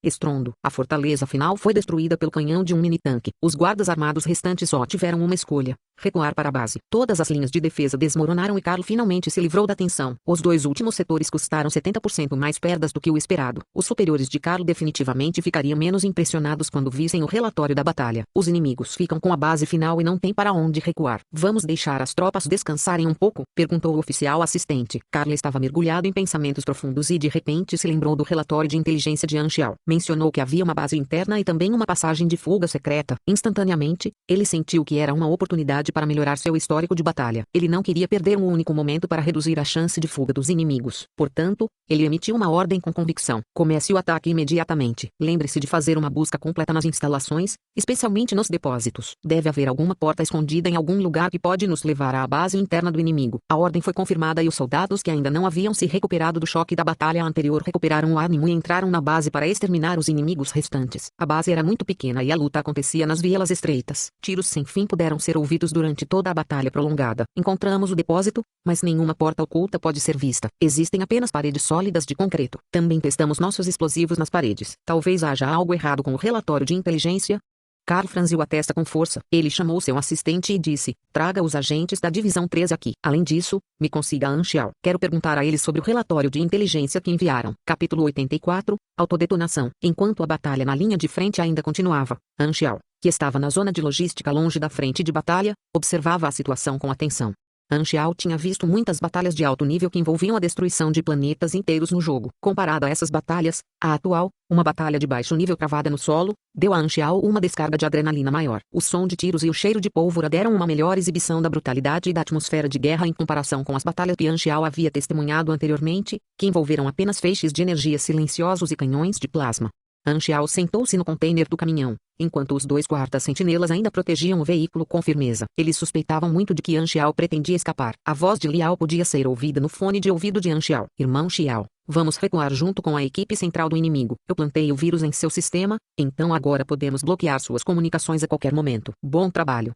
A: Estrondo. A fortaleza final foi destruída pelo canhão de um mini-tanque. Os guardas armados restantes só tiveram uma escolha: recuar para a base. Todas as linhas de defesa desmoronaram e Carlo finalmente se livrou da tensão. Os 2 últimos setores custaram 70% mais perdas do que o esperado. Os superiores de Carlo definitivamente ficariam menos impressionados quando vissem o relatório da batalha. Os inimigos ficam com a base final e não tem para onde recuar. Vamos deixar as tropas descansarem um pouco? Perguntou o oficial assistente. Carlo estava mergulhado em pensamentos profundos e de repente se lembrou do relatório de inteligência de Anxiao. Mencionou que havia uma base interna e também uma passagem de fuga secreta. Instantaneamente, ele sentiu que era uma oportunidade para melhorar seu histórico de batalha. Ele não queria perder um único momento para reduzir a chance de fuga dos inimigos. Portanto, ele emitiu uma ordem com convicção: comece o ataque imediatamente. Lembre-se de fazer uma busca completa nas instalações, especialmente nos depósitos. Deve haver alguma porta escondida em algum lugar que pode nos levar à base interna do inimigo. A ordem foi confirmada e os soldados que ainda não haviam se recuperado do choque da batalha anterior recuperaram o ânimo e entraram na base para exterminar os inimigos restantes. A base era muito pequena e a luta acontecia nas vielas estreitas. Tiros sem fim puderam ser ouvidos durante toda a batalha prolongada. Encontramos o depósito, mas nenhuma porta oculta pode ser vista. Existem apenas paredes sólidas de concreto. Também testamos nossos explosivos nas paredes. Talvez haja algo errado com o relatório de inteligência. Carl franziu a testa com força. Ele chamou seu assistente e disse: traga os agentes da Divisão 13 aqui. Além disso, me consiga a Anxiao. Quero perguntar a eles sobre o relatório de inteligência que enviaram. Capítulo 84. Autodetonação. Enquanto a batalha na linha de frente ainda continuava, Anxiao, que estava na zona de logística longe da frente de batalha, observava a situação com atenção. Anxiao tinha visto muitas batalhas de alto nível que envolviam a destruição de planetas inteiros no jogo. Comparado a essas batalhas, a atual, uma batalha de baixo nível travada no solo, deu a Anxiao uma descarga de adrenalina maior. O som de tiros e o cheiro de pólvora deram uma melhor exibição da brutalidade e da atmosfera de guerra em comparação com as batalhas que Anxiao havia testemunhado anteriormente, que envolveram apenas feixes de energia silenciosos e canhões de plasma. Anxiao sentou-se no container do caminhão, enquanto os dois guardas-sentinelas ainda protegiam o veículo com firmeza. Eles suspeitavam muito de que An Xiao pretendia escapar. A voz de Liao podia ser ouvida no fone de ouvido de An Xiao. Irmão Xiao, vamos recuar junto com a equipe central do inimigo. Eu plantei o vírus em seu sistema, então agora podemos bloquear suas comunicações a qualquer momento. Bom trabalho.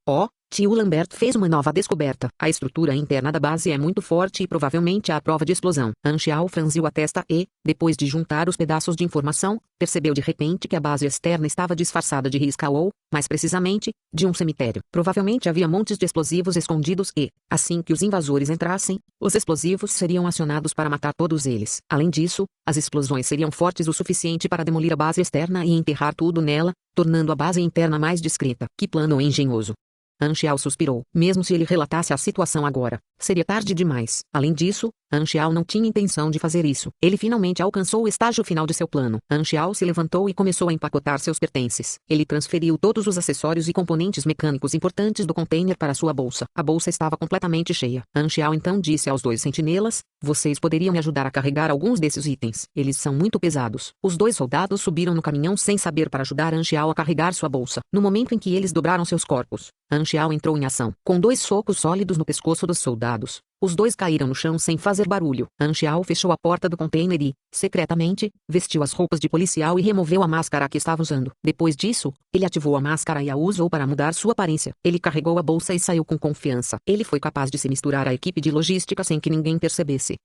A: Tio Lambert fez uma nova descoberta. A estrutura interna da base é muito forte e provavelmente à prova de explosão. An Xiao franziu a testa e, depois de juntar os pedaços de informação, percebeu de repente que a base externa estava disfarçada de risca ou, mais precisamente, de um cemitério. Provavelmente havia montes de explosivos escondidos e, assim que os invasores entrassem, os explosivos seriam acionados para matar todos eles. Além disso, as explosões seriam fortes o suficiente para demolir a base externa e enterrar tudo nela, tornando a base interna mais discreta. Que plano engenhoso! An Xiao suspirou. Mesmo se ele relatasse a situação agora, seria tarde demais. Além disso, An Xiao não tinha intenção de fazer isso. Ele finalmente alcançou o estágio final de seu plano. An Xiao se levantou e começou a empacotar seus pertences. Ele transferiu todos os acessórios e componentes mecânicos importantes do container para sua bolsa. A bolsa estava completamente cheia. An Xiao então disse aos dois sentinelas: vocês poderiam me ajudar a carregar alguns desses itens. Eles são muito pesados. Os dois soldados subiram no caminhão sem saber para ajudar An Xiao a carregar sua bolsa. No momento em que eles dobraram seus corpos, An Xiao entrou em ação. Com dois socos sólidos no pescoço dos soldados, os dois caíram no chão sem fazer barulho. An Xiao fechou a porta do container e, secretamente, vestiu as roupas de policial e removeu a máscara que estava usando. Depois disso, ele ativou a máscara e a usou para mudar sua aparência. Ele carregou a bolsa e saiu com confiança. Ele foi capaz de se misturar à equipe de logística sem que ninguém percebesse.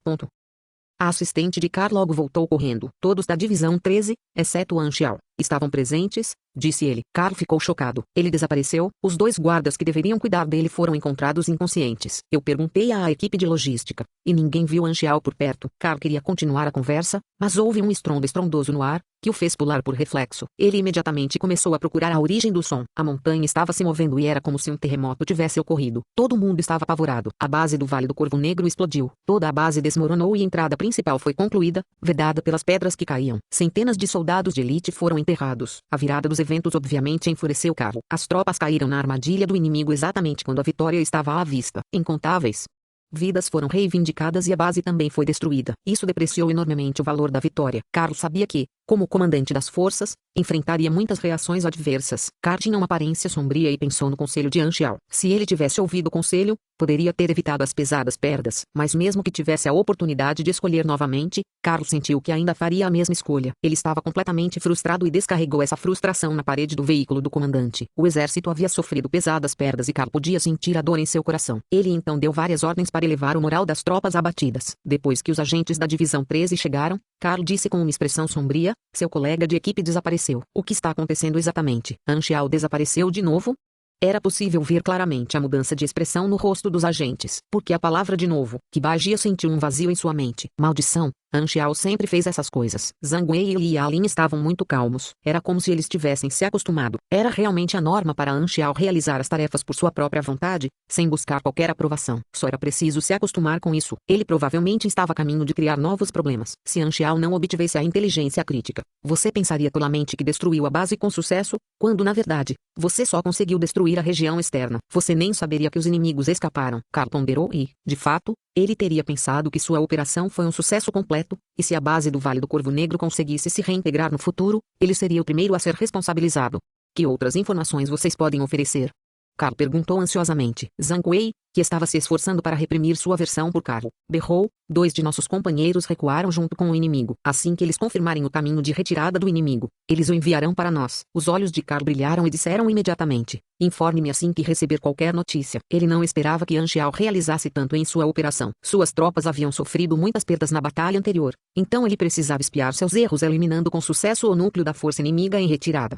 A: A assistente de Carl logo voltou correndo. Todos da divisão 13, exceto An Xiao, estavam presentes, disse ele. Carl ficou chocado. Ele desapareceu. Os dois guardas que deveriam cuidar dele foram encontrados inconscientes. Eu perguntei à equipe de logística, e ninguém viu An Xiao por perto. Carl queria continuar a conversa, mas houve um estrondo estrondoso no ar, que o fez pular por reflexo. Ele imediatamente começou a procurar a origem do som. A montanha estava se movendo e era como se um terremoto tivesse ocorrido. Todo mundo estava apavorado. A base do Vale do Corvo Negro explodiu. Toda a base desmoronou e a entrada principal foi concluída, vedada pelas pedras que caíam. Centenas de soldados de elite foram enterrados. A virada dos eventos obviamente enfureceu Carl. As tropas caíram na armadilha do inimigo exatamente quando a vitória estava à vista. Incontáveis vidas foram reivindicadas e a base também foi destruída. Isso depreciou enormemente o valor da vitória. Carlos sabia que, como comandante das forças, enfrentaria muitas reações adversas. Carl tinha uma aparência sombria e pensou no conselho de An Xiao. Se ele tivesse ouvido o conselho, poderia ter evitado as pesadas perdas. Mas mesmo que tivesse a oportunidade de escolher novamente, Carlos sentiu que ainda faria a mesma escolha. Ele estava completamente frustrado e descarregou essa frustração na parede do veículo do comandante. O exército havia sofrido pesadas perdas e Carl podia sentir a dor em seu coração. Ele então deu várias ordens para elevar o moral das tropas abatidas. Depois que os agentes da divisão 13 chegaram, Carl disse com uma expressão sombria: seu colega de equipe desapareceu. O que está acontecendo exatamente? An Xiao desapareceu de novo? Era possível ver claramente a mudança de expressão no rosto dos agentes. Porque a palavra de novo, que Bajia sentiu um vazio em sua mente. Maldição! An Xiao sempre fez essas coisas. Zhang Wei e Li Yalin estavam muito calmos. Era como se eles tivessem se acostumado. Era realmente a norma para An Xiao realizar as tarefas por sua própria vontade, sem buscar qualquer aprovação. Só era preciso se acostumar com isso. Ele provavelmente estava a caminho de criar novos problemas. Se An Xiao não obtivesse a inteligência crítica, você pensaria tolamente que destruiu a base com sucesso, quando na verdade, você só conseguiu destruir a região externa. Você nem saberia que os inimigos escaparam. Carl ponderou e, de fato, ele teria pensado que sua operação foi um sucesso completo, e se a base do Vale do Corvo Negro conseguisse se reintegrar no futuro, ele seria o primeiro a ser responsabilizado. Que outras informações vocês podem oferecer? Carl perguntou ansiosamente. Zhang Wei, que estava se esforçando para reprimir sua aversão por Carl, berrou: dois de nossos companheiros recuaram junto com o inimigo. Assim que eles confirmarem o caminho de retirada do inimigo, eles o enviarão para nós. Os olhos de Carl brilharam e disseram imediatamente: informe-me assim que receber qualquer notícia. Ele não esperava que An Xiao realizasse tanto em sua operação. Suas tropas haviam sofrido muitas perdas na batalha anterior, então ele precisava espiar seus erros eliminando com sucesso o núcleo da força inimiga em retirada.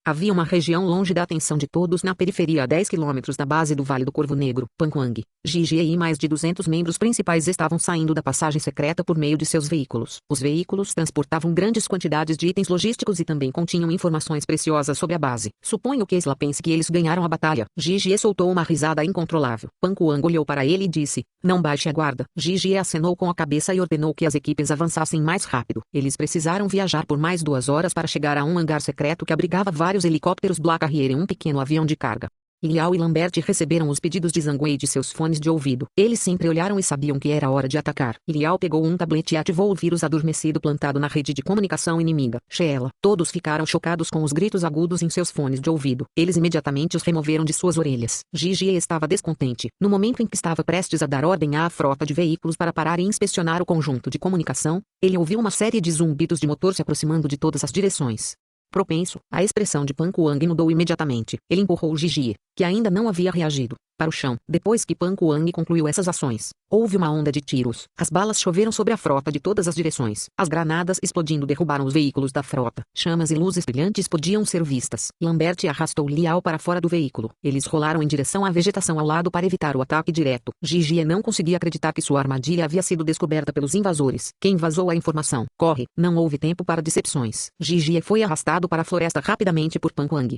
A: Havia uma região longe da atenção de todos na periferia a 10 quilômetros da base do Vale do Corvo Negro. Panquang, Gigi e mais de 200 membros principais estavam saindo da passagem secreta por meio de seus veículos. Os veículos transportavam grandes quantidades de itens logísticos e também continham informações preciosas sobre a base. Suponho que Isla pense que eles ganharam a batalha. Gigi soltou uma risada incontrolável. Panquang olhou para ele e disse: não baixe a guarda. Gigi acenou com a cabeça e ordenou que as equipes avançassem mais rápido. Eles precisaram viajar por mais 2 horas para chegar a um hangar secreto que abrigava vários helicópteros Black Harrier e um pequeno avião de carga. Liao e Lambert receberam os pedidos de Zhang Wei de seus fones de ouvido. Eles sempre olharam e sabiam que era hora de atacar. Liao pegou um tablete e ativou o vírus adormecido plantado na rede de comunicação inimiga. Sheila. Todos ficaram chocados com os gritos agudos em seus fones de ouvido. Eles imediatamente os removeram de suas orelhas. Gigi estava descontente. No momento em que estava prestes a dar ordem à frota de veículos para parar e inspecionar o conjunto de comunicação, ele ouviu uma série de zumbidos de motor se aproximando de todas as direções. Propenso, a expressão de Pan Kuang mudou imediatamente. Ele empurrou Gigi, que ainda não havia reagido, para o chão. Depois que Pan Kuang concluiu essas ações, houve uma onda de tiros. As balas choveram sobre a frota de todas as direções. As granadas explodindo derrubaram os veículos da frota. Chamas e luzes brilhantes podiam ser vistas. Lambert arrastou Liao para fora do veículo. Eles rolaram em direção à vegetação ao lado para evitar o ataque direto. Gigi não conseguia acreditar que sua armadilha havia sido descoberta pelos invasores. Quem vazou a informação? Corre! Não houve tempo para decepções. Gigi foi arrastado para a floresta rapidamente por Pan Kuang.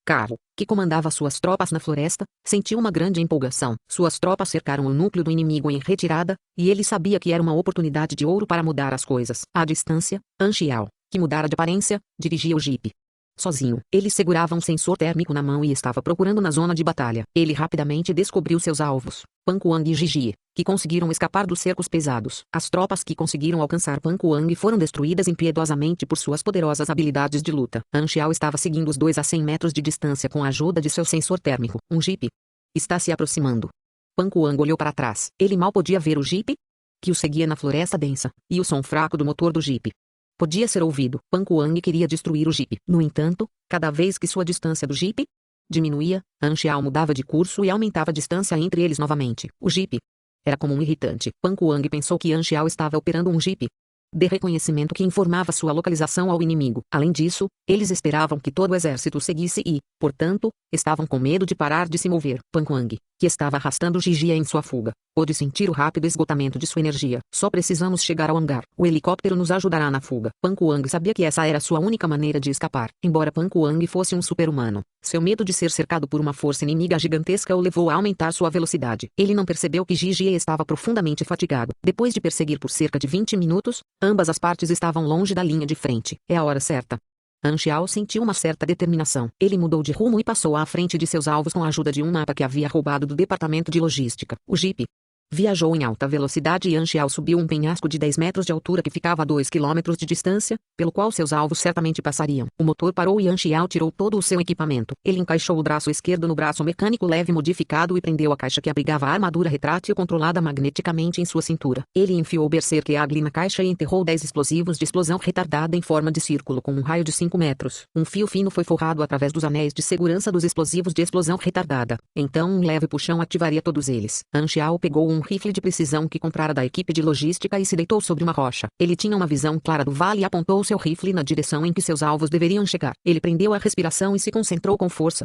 A: Carro, que comandava suas tropas na floresta, sentiu uma grande empolgação. Suas tropas cercaram o núcleo do inimigo em retirada, e ele sabia que era uma oportunidade de ouro para mudar as coisas. À distância, Anxiao, que mudara de aparência, dirigia o jipe. Sozinho, ele segurava um sensor térmico na mão e estava procurando na zona de batalha. Ele rapidamente descobriu seus alvos, Pan Kuang e Gigi, que conseguiram escapar dos cercos pesados. As tropas que conseguiram alcançar Pan Kuang foram destruídas impiedosamente por suas poderosas habilidades de luta. Anxiao estava seguindo os dois a 100 metros de distância com a ajuda de seu sensor térmico. Um jipe está se aproximando. Pan Kuang olhou para trás. Ele mal podia ver o jipe, que o seguia na floresta densa, e o som fraco do motor do jipe podia ser ouvido. Pan Kuang queria destruir o jipe. No entanto, cada vez que sua distância do jipe diminuía, Anxiao mudava de curso e aumentava a distância entre eles novamente. O jipe era como um irritante. Pan Kuang pensou que Anxiao estava operando um jipe de reconhecimento que informava sua localização ao inimigo. Além disso, eles esperavam que todo o exército seguisse e, portanto, estavam com medo de parar de se mover. Pan Kuang, que estava arrastando Gigi em sua fuga, pôde sentir o rápido esgotamento de sua energia. Só precisamos chegar ao hangar. O helicóptero nos ajudará na fuga. Pan Kuang sabia que essa era sua única maneira de escapar. Embora Pan Kuang fosse um super-humano, seu medo de ser cercado por uma força inimiga gigantesca o levou a aumentar sua velocidade. Ele não percebeu que Gigi estava profundamente fatigado. Depois de perseguir por cerca de 20 minutos, ambas as partes estavam longe da linha de frente. É a hora certa. Anxiao sentiu uma certa determinação. Ele mudou de rumo e passou à frente de seus alvos com a ajuda de um mapa que havia roubado do departamento de logística. O jipe viajou em alta velocidade e Anxiao subiu um penhasco de 10 metros de altura que ficava a 2 quilômetros de distância, pelo qual seus alvos certamente passariam. O motor parou e Anxiao tirou todo o seu equipamento. Ele encaixou o braço esquerdo no braço mecânico leve modificado e prendeu a caixa que abrigava a armadura retrátil controlada magneticamente em sua cintura. Ele enfiou o Berserker Agli na caixa e enterrou 10 explosivos de explosão retardada em forma de círculo com um raio de 5 metros. Um fio fino foi forrado através dos anéis de segurança dos explosivos de explosão retardada. Então um leve puxão ativaria todos eles. Anxiao pegou um rifle de precisão que comprara da equipe de logística e se deitou sobre uma rocha. Ele tinha uma visão clara do vale e apontou seu rifle na direção em que seus alvos deveriam chegar. Ele prendeu a respiração e se concentrou com força.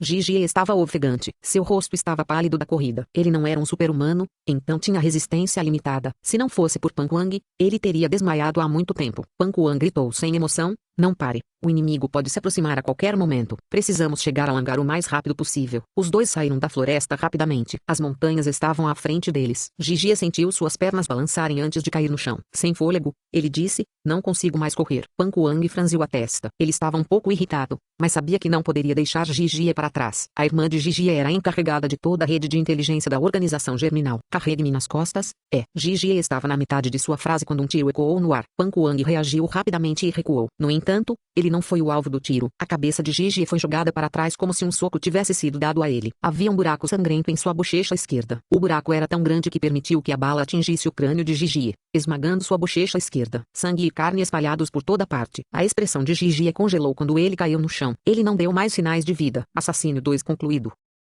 A: Gigi estava ofegante. Seu rosto estava pálido da corrida. Ele não era um super-humano, então tinha resistência limitada. Se não fosse por Pan Kuang, ele teria desmaiado há muito tempo. Pan Kuang gritou sem emoção: "Não pare. O inimigo pode se aproximar a qualquer momento. Precisamos chegar ao hangar o mais rápido possível." Os dois saíram da floresta rapidamente. As montanhas estavam à frente deles. Gigi sentiu suas pernas balançarem antes de cair no chão. Sem fôlego, ele disse: "Não consigo mais correr." Pan Kuang franziu a testa. Ele estava um pouco irritado, mas sabia que não poderia deixar Gigi para trás. A irmã de Gigi era encarregada de toda a rede de inteligência da organização germinal. "Carregue-me nas costas." Gigi estava na metade de sua frase quando um tiro ecoou no ar. Pan Kuang reagiu rapidamente e recuou. No entanto, ele não foi o alvo do tiro. A cabeça de Gigi foi jogada para trás como se um soco tivesse sido dado a ele. Havia um buraco sangrento em sua bochecha esquerda. O buraco era tão grande que permitiu que a bala atingisse o crânio de Gigi, esmagando sua bochecha esquerda. Sangue e carne espalhados por toda parte. A expressão de Gigi congelou quando ele caiu no chão. Ele não deu mais sinais de vida. Assassínio 2 concluído.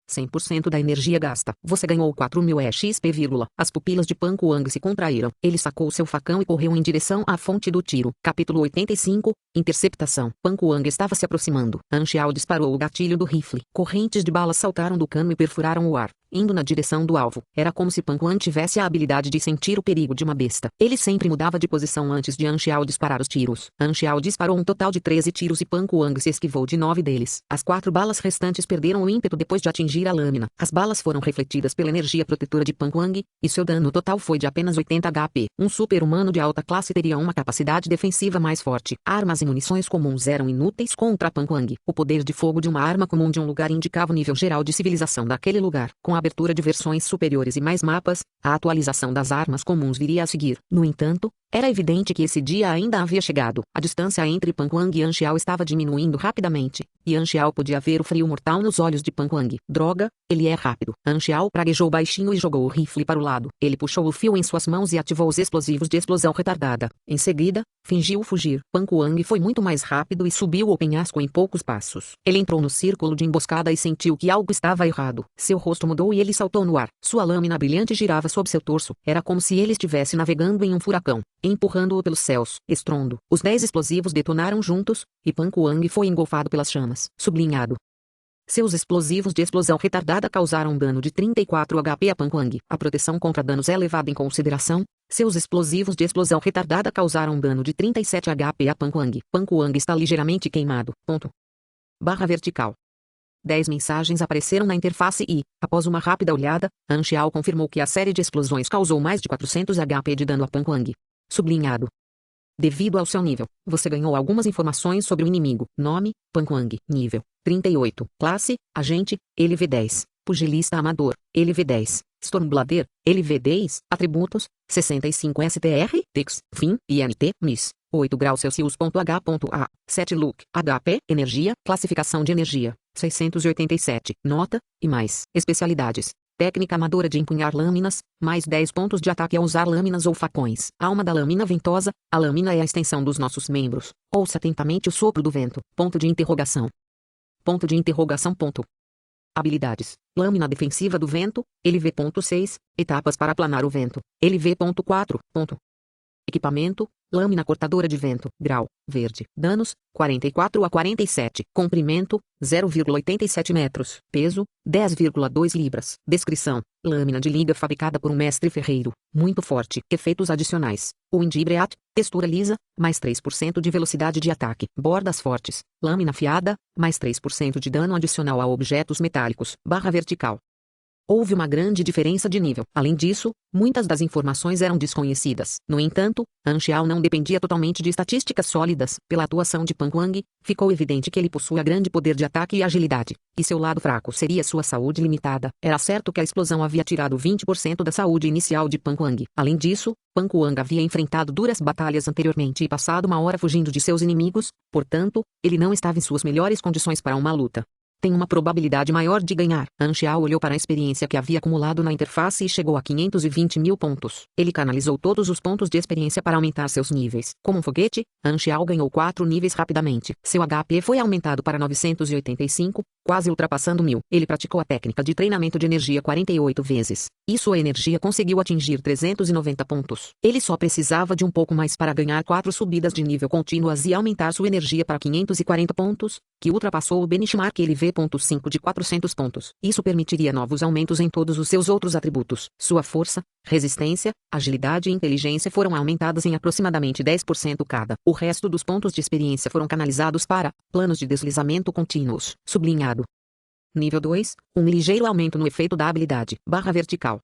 A: 100% da energia gasta. Você ganhou 4.000 XP, As pupilas de Pan Kuang se contraíram. Ele sacou seu facão e correu em direção à fonte do tiro. Capítulo 85. Interceptação. Pan Kuang estava se aproximando. Anxiao disparou o gatilho do rifle. Correntes de balas saltaram do cano e perfuraram o ar. indo na direção do alvo. Era como se Pan Quan tivesse a habilidade de sentir o perigo de uma besta. Ele sempre mudava de posição antes de An Xiao disparar os tiros. An Xiao disparou um total de 13 tiros e Pan Quan se esquivou de 9 deles. As 4 balas restantes perderam o ímpeto depois de atingir a lâmina. As balas foram refletidas pela energia protetora de Pan Quan, e seu dano total foi de apenas 80 HP. Um super-humano de alta classe teria uma capacidade defensiva mais forte. Armas e munições comuns eram inúteis contra Pan Quan. O poder de fogo de uma arma comum de um lugar indicava o nível geral de civilização daquele lugar. Com a abertura de versões superiores e mais mapas, a atualização das armas comuns viria a seguir. No entanto, era evidente que esse dia ainda havia chegado. A distância entre Pan Quan e An Xiao estava diminuindo rapidamente, e An Xiao podia ver o frio mortal nos olhos de Pan Quan. Droga, ele é rápido. An Xiao praguejou baixinho e jogou o rifle para o lado. Ele puxou o fio em suas mãos e ativou os explosivos de explosão retardada. Em seguida, fingiu fugir. Pan Quan foi muito mais rápido e subiu o penhasco em poucos passos. Ele entrou no círculo de emboscada e sentiu que algo estava errado. Seu rosto mudou e ele saltou no ar. Sua lâmina brilhante girava sob seu torso. Era como se ele estivesse navegando em um furacão, empurrando-o pelos céus. Estrondo. Os 10 explosivos detonaram juntos, e Pan Quan foi engolfado pelas chamas. Sublinhado. Seus explosivos de explosão retardada causaram um dano de 34 HP a Pan Quan. A proteção contra danos é levada em consideração. Seus explosivos de explosão retardada causaram um dano de 37 HP a Pan Quan. Pan Quan está ligeiramente queimado. Barra vertical. 10 mensagens apareceram na interface e, após uma rápida olhada, An Xiao confirmou que a série de explosões causou mais de 400 HP de dano a Pan Quan. Sublinhado. Devido ao seu nível, você ganhou algumas informações sobre o inimigo. Nome, Pan Quan. Nível, 38. Classe, Agente, LV10. Pugilista Amador, LV10. Stormblader, LV10. Atributos, 65 STR, Tex, Fim, INT, MIS. 8 graus Celsius. H.A. 7 Look, HP, Energia, Classificação de Energia, 687. Nota, e mais. Especialidades. Técnica amadora de empunhar lâminas, mais 10 pontos de ataque ao usar lâminas ou facões. Alma da lâmina ventosa, a lâmina é a extensão dos nossos membros. Ouça atentamente o sopro do vento. Ponto de interrogação. Ponto de interrogação. Habilidades. Lâmina defensiva do vento, LV.6, etapas para aplanar o vento, LV.4. Equipamento, lâmina cortadora de vento, grau, verde. Danos, 44 a 47. Comprimento, 0,87 metros. Peso, 10,2 libras. Descrição, lâmina de liga fabricada por um mestre ferreiro, muito forte. Efeitos adicionais. Windbreath, textura lisa, mais 3% de velocidade de ataque. Bordas fortes, lâmina afiada, mais 3% de dano adicional a objetos metálicos. Barra vertical. Houve uma grande diferença de nível. Além disso, muitas das informações eram desconhecidas. No entanto, An Xiao não dependia totalmente de estatísticas sólidas. Pela atuação de Pan Quan, ficou evidente que ele possuía grande poder de ataque e agilidade. E seu lado fraco seria sua saúde limitada. Era certo que a explosão havia tirado 20% da saúde inicial de Pan Quan. Além disso, Pan Quan havia enfrentado duras batalhas anteriormente e passado uma hora fugindo de seus inimigos, portanto, ele não estava em suas melhores condições para uma luta. Tem uma probabilidade maior de ganhar. An Xiao olhou para a experiência que havia acumulado na interface e chegou a 520 mil pontos. Ele canalizou todos os pontos de experiência para aumentar seus níveis. Como um foguete, An Xiao ganhou 4 níveis rapidamente. Seu HP foi aumentado para 985, quase ultrapassando 1000. Ele praticou a técnica de treinamento de energia 48 vezes, e sua energia conseguiu atingir 390 pontos. Ele só precisava de um pouco mais para ganhar 4 subidas de nível contínuas e aumentar sua energia para 540 pontos, que ultrapassou o benchmark LV.5 de 400 pontos. Isso permitiria novos aumentos em todos os seus outros atributos. Sua força, resistência, agilidade e inteligência foram aumentadas em aproximadamente 10% cada. O resto dos pontos de experiência foram canalizados para planos de deslizamento contínuos. Sublinhado. Nível 2, um ligeiro aumento no efeito da habilidade. Barra vertical.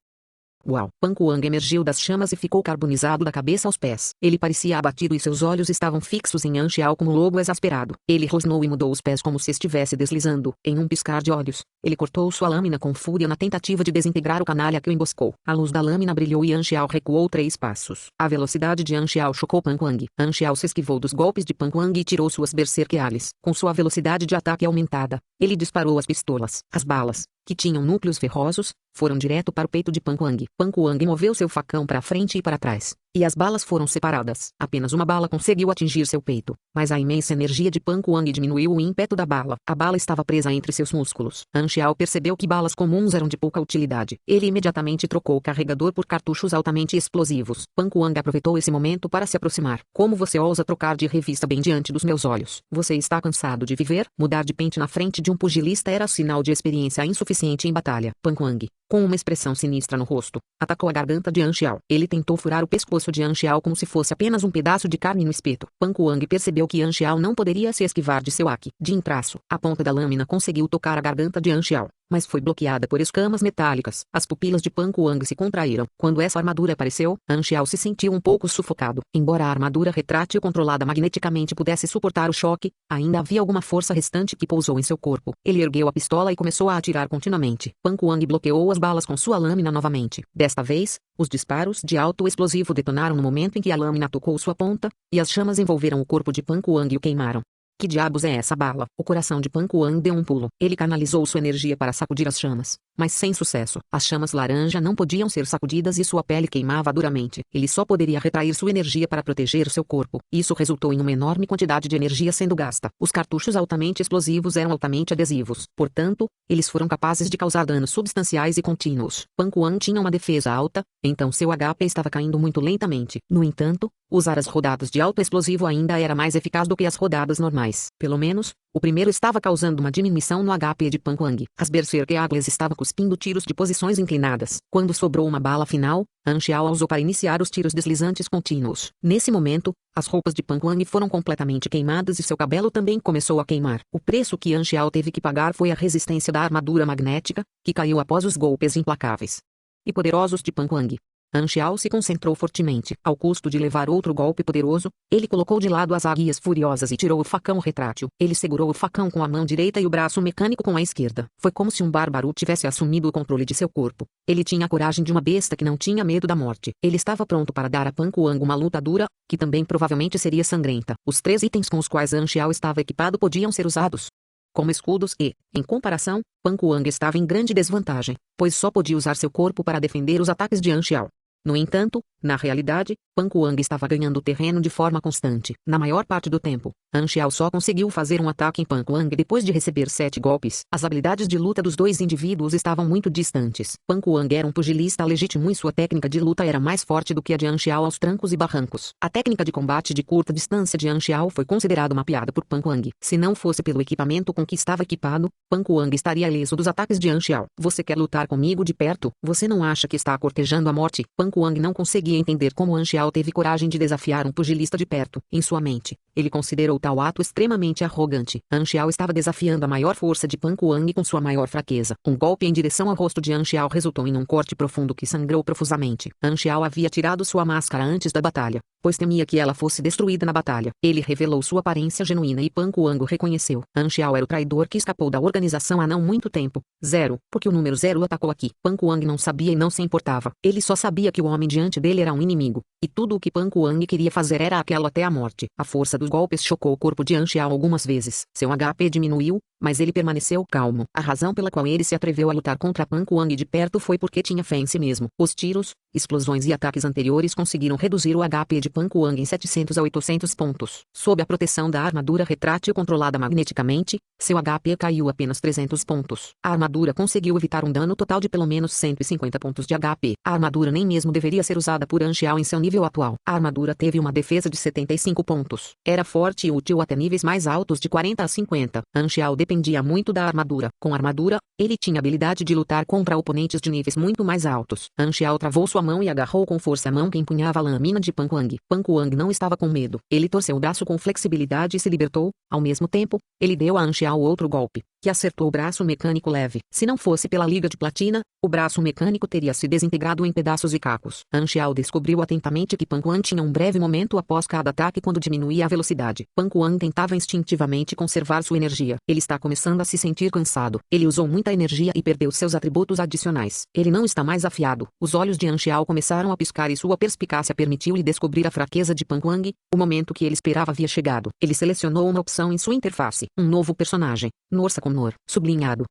A: Uau! Pan Quan emergiu das chamas e ficou carbonizado da cabeça aos pés. Ele parecia abatido e seus olhos estavam fixos em An Xiao como um lobo exasperado. Ele rosnou e mudou os pés como se estivesse deslizando. Em um piscar de olhos, ele cortou sua lâmina com fúria na tentativa de desintegrar o canalha que o emboscou. A luz da lâmina brilhou e An Xiao recuou 3 passos. A velocidade de An Xiao chocou Pan Quan. An Xiao se esquivou dos golpes de Pan Quan e tirou suas berserkales. Com sua velocidade de ataque aumentada, ele disparou as pistolas. As balas, que tinham núcleos ferrosos, foram direto para o peito de Pan Quan. Pan Quan moveu seu facão para frente e para trás, e as balas foram separadas. Apenas uma bala conseguiu atingir seu peito, mas a imensa energia de Pan Quan diminuiu o ímpeto da bala. A bala estava presa entre seus músculos. An Xiao percebeu que balas comuns eram de pouca utilidade. Ele imediatamente trocou o carregador por cartuchos altamente explosivos. Pan Quan aproveitou esse momento para se aproximar. Como você ousa trocar de revista bem diante dos meus olhos? Você está cansado de viver? Mudar de pente na frente de um pugilista era sinal de experiência insuficiente em batalha. Pan Quan, com uma expressão sinistra no rosto, atacou a garganta de Anxiao. Ele tentou furar o pescoço de Anxiao como se fosse apenas um pedaço de carne no espeto. Pan Kuang percebeu que Anxiao não poderia se esquivar de seu haki de traço. A ponta da lâmina conseguiu tocar a garganta de Anxiao, mas foi bloqueada por escamas metálicas. As pupilas de Pan Kuang se contraíram. Quando essa armadura apareceu, Anxiao se sentiu um pouco sufocado. Embora a armadura retrátil controlada magneticamente pudesse suportar o choque, ainda havia alguma força restante que pousou em seu corpo. Ele ergueu a pistola e começou a atirar continuamente. Pan Kuang bloqueou as balas com sua lâmina novamente. Desta vez, os disparos de alto explosivo detonaram no momento em que a lâmina tocou sua ponta, e as chamas envolveram o corpo de Pan Kuang e o queimaram. Que diabos é essa bala? O coração de Pan Kuang deu um pulo. Ele canalizou sua energia para sacudir as chamas, mas sem sucesso. As chamas laranja não podiam ser sacudidas e sua pele queimava duramente. Ele só poderia retrair sua energia para proteger seu corpo. Isso resultou em uma enorme quantidade de energia sendo gasta. Os cartuchos altamente explosivos eram altamente adesivos. Portanto, eles foram capazes de causar danos substanciais e contínuos. Pan Kuang tinha uma defesa alta, então seu HP estava caindo muito lentamente. No entanto, usar as rodadas de alto explosivo ainda era mais eficaz do que as rodadas normais. Pelo menos, o primeiro estava causando uma diminuição no HP de Pan Kuang. As Berserker Águias estavam cuspindo tiros de posições inclinadas. Quando sobrou uma bala final, Anxiao a usou para iniciar os tiros deslizantes contínuos. Nesse momento, as roupas de Pan Kuang foram completamente queimadas e seu cabelo também começou a queimar. O preço que Anxiao teve que pagar foi a resistência da armadura magnética, que caiu após os golpes implacáveis e poderosos de Pan Kuang. Anxiao se concentrou fortemente. Ao custo de levar outro golpe poderoso, ele colocou de lado as águias furiosas e tirou o facão retrátil. Ele segurou o facão com a mão direita e o braço mecânico com a esquerda. Foi como se um bárbaro tivesse assumido o controle de seu corpo. Ele tinha a coragem de uma besta que não tinha medo da morte. Ele estava pronto para dar a Pan Kuang uma luta dura, que também provavelmente seria sangrenta. Os 3 itens com os quais Anxiao estava equipado podiam ser usados como escudos e, em comparação, Pan Kuang estava em grande desvantagem, pois só podia usar seu corpo para defender os ataques de Anxiao. No entanto, na realidade, Pan Kuang estava ganhando terreno de forma constante. Na maior parte do tempo, Anxiao só conseguiu fazer um ataque em Pan Kuang depois de receber 7 golpes. As habilidades de luta dos dois indivíduos estavam muito distantes. Pan Kuang era um pugilista legítimo e sua técnica de luta era mais forte do que a de Anxiao aos trancos e barrancos. A técnica de combate de curta distância de Anxiao foi considerada uma piada por Pan Kuang. Se não fosse pelo equipamento com que estava equipado, Pan Kuang estaria ileso dos ataques de Anxiao. Você quer lutar comigo de perto? Você não acha que está cortejando a morte? Pan Kuang não conseguia entender como Anxiao teve coragem de desafiar um pugilista de perto. Em sua mente, ele considerou tal ato extremamente arrogante. Anxiao estava desafiando a maior força de Pan Kuang com sua maior fraqueza. Um golpe em direção ao rosto de Anxiao resultou em um corte profundo que sangrou profusamente. Anxiao havia tirado sua máscara antes da batalha, pois temia que ela fosse destruída na batalha. Ele revelou sua aparência genuína e Pan Kuang o reconheceu. Anxiao era o traidor que escapou da organização há não muito tempo. 0, porque o número 0 atacou aqui. Pan Kuang não sabia e não se importava. Ele só sabia que o homem diante dele era um inimigo, e tudo o que Pan Kuang queria fazer era aquilo até a morte. A força dos golpes chocou o corpo de Anxiao algumas vezes. Seu HP diminuiu, mas ele permaneceu calmo. A razão pela qual ele se atreveu a lutar contra Pan Kuang de perto foi porque tinha fé em si mesmo. Os tiros, explosões e ataques anteriores conseguiram reduzir o HP de Pan Kuang em 700 a 800 pontos. Sob a proteção da armadura retrátil controlada magneticamente, seu HP caiu apenas 300 pontos. A armadura conseguiu evitar um dano total de pelo menos 150 pontos de HP. A armadura nem mesmo deveria ser usada por Anxiao em seu nível atual. A armadura teve uma defesa de 75 pontos. Era forte e útil até níveis mais altos de 40 a 50. Anxiao dependia muito da armadura. Com a armadura, ele tinha habilidade de lutar contra oponentes de níveis muito mais altos. Anxiao travou sua mão e agarrou com força a mão que empunhava a lâmina de Pan Kuang. Pan Kuang não estava com medo. Ele torceu o braço com flexibilidade e se libertou. Ao mesmo tempo, ele deu a Anxiao outro golpe, que acertou o braço mecânico leve. Se não fosse pela liga de platina, o braço mecânico teria se desintegrado em pedaços e cacos. Anxiao descobriu atentamente que Pan Kuang tinha um breve momento após cada ataque quando diminuía a velocidade. Pan Kuang tentava instintivamente conservar sua energia. Ele está começando a se sentir cansado. Ele usou muita energia e perdeu seus atributos adicionais. Ele não está mais afiado. Os olhos de Anxiao começaram a piscar e sua perspicácia permitiu-lhe descobrir a fraqueza de Pan Kuang. O momento que ele esperava havia chegado. Ele selecionou uma opção em sua interface. Um novo personagem. Norsa com Nor. Sublinhado.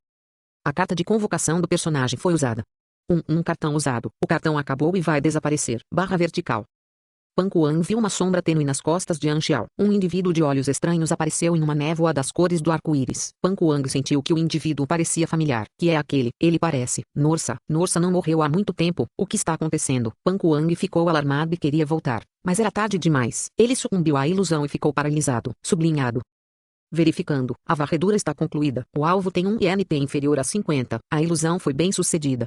A: A carta de convocação do personagem foi usada. Um cartão usado. O cartão acabou e vai desaparecer. Barra vertical. Pan Kuang viu uma sombra tênue nas costas de Anxiao. Um indivíduo de olhos estranhos apareceu em uma névoa das cores do arco-íris. Pan Kuang sentiu que o indivíduo parecia familiar. Que é aquele? Ele parece. Norsa. Norsa não morreu há muito tempo. O que está acontecendo? Pan Kuang ficou alarmado e queria voltar. Mas era tarde demais. Ele sucumbiu à ilusão e ficou paralisado. Sublinhado. Verificando. A varredura está concluída. O alvo tem um INP inferior a 50. A ilusão foi bem sucedida.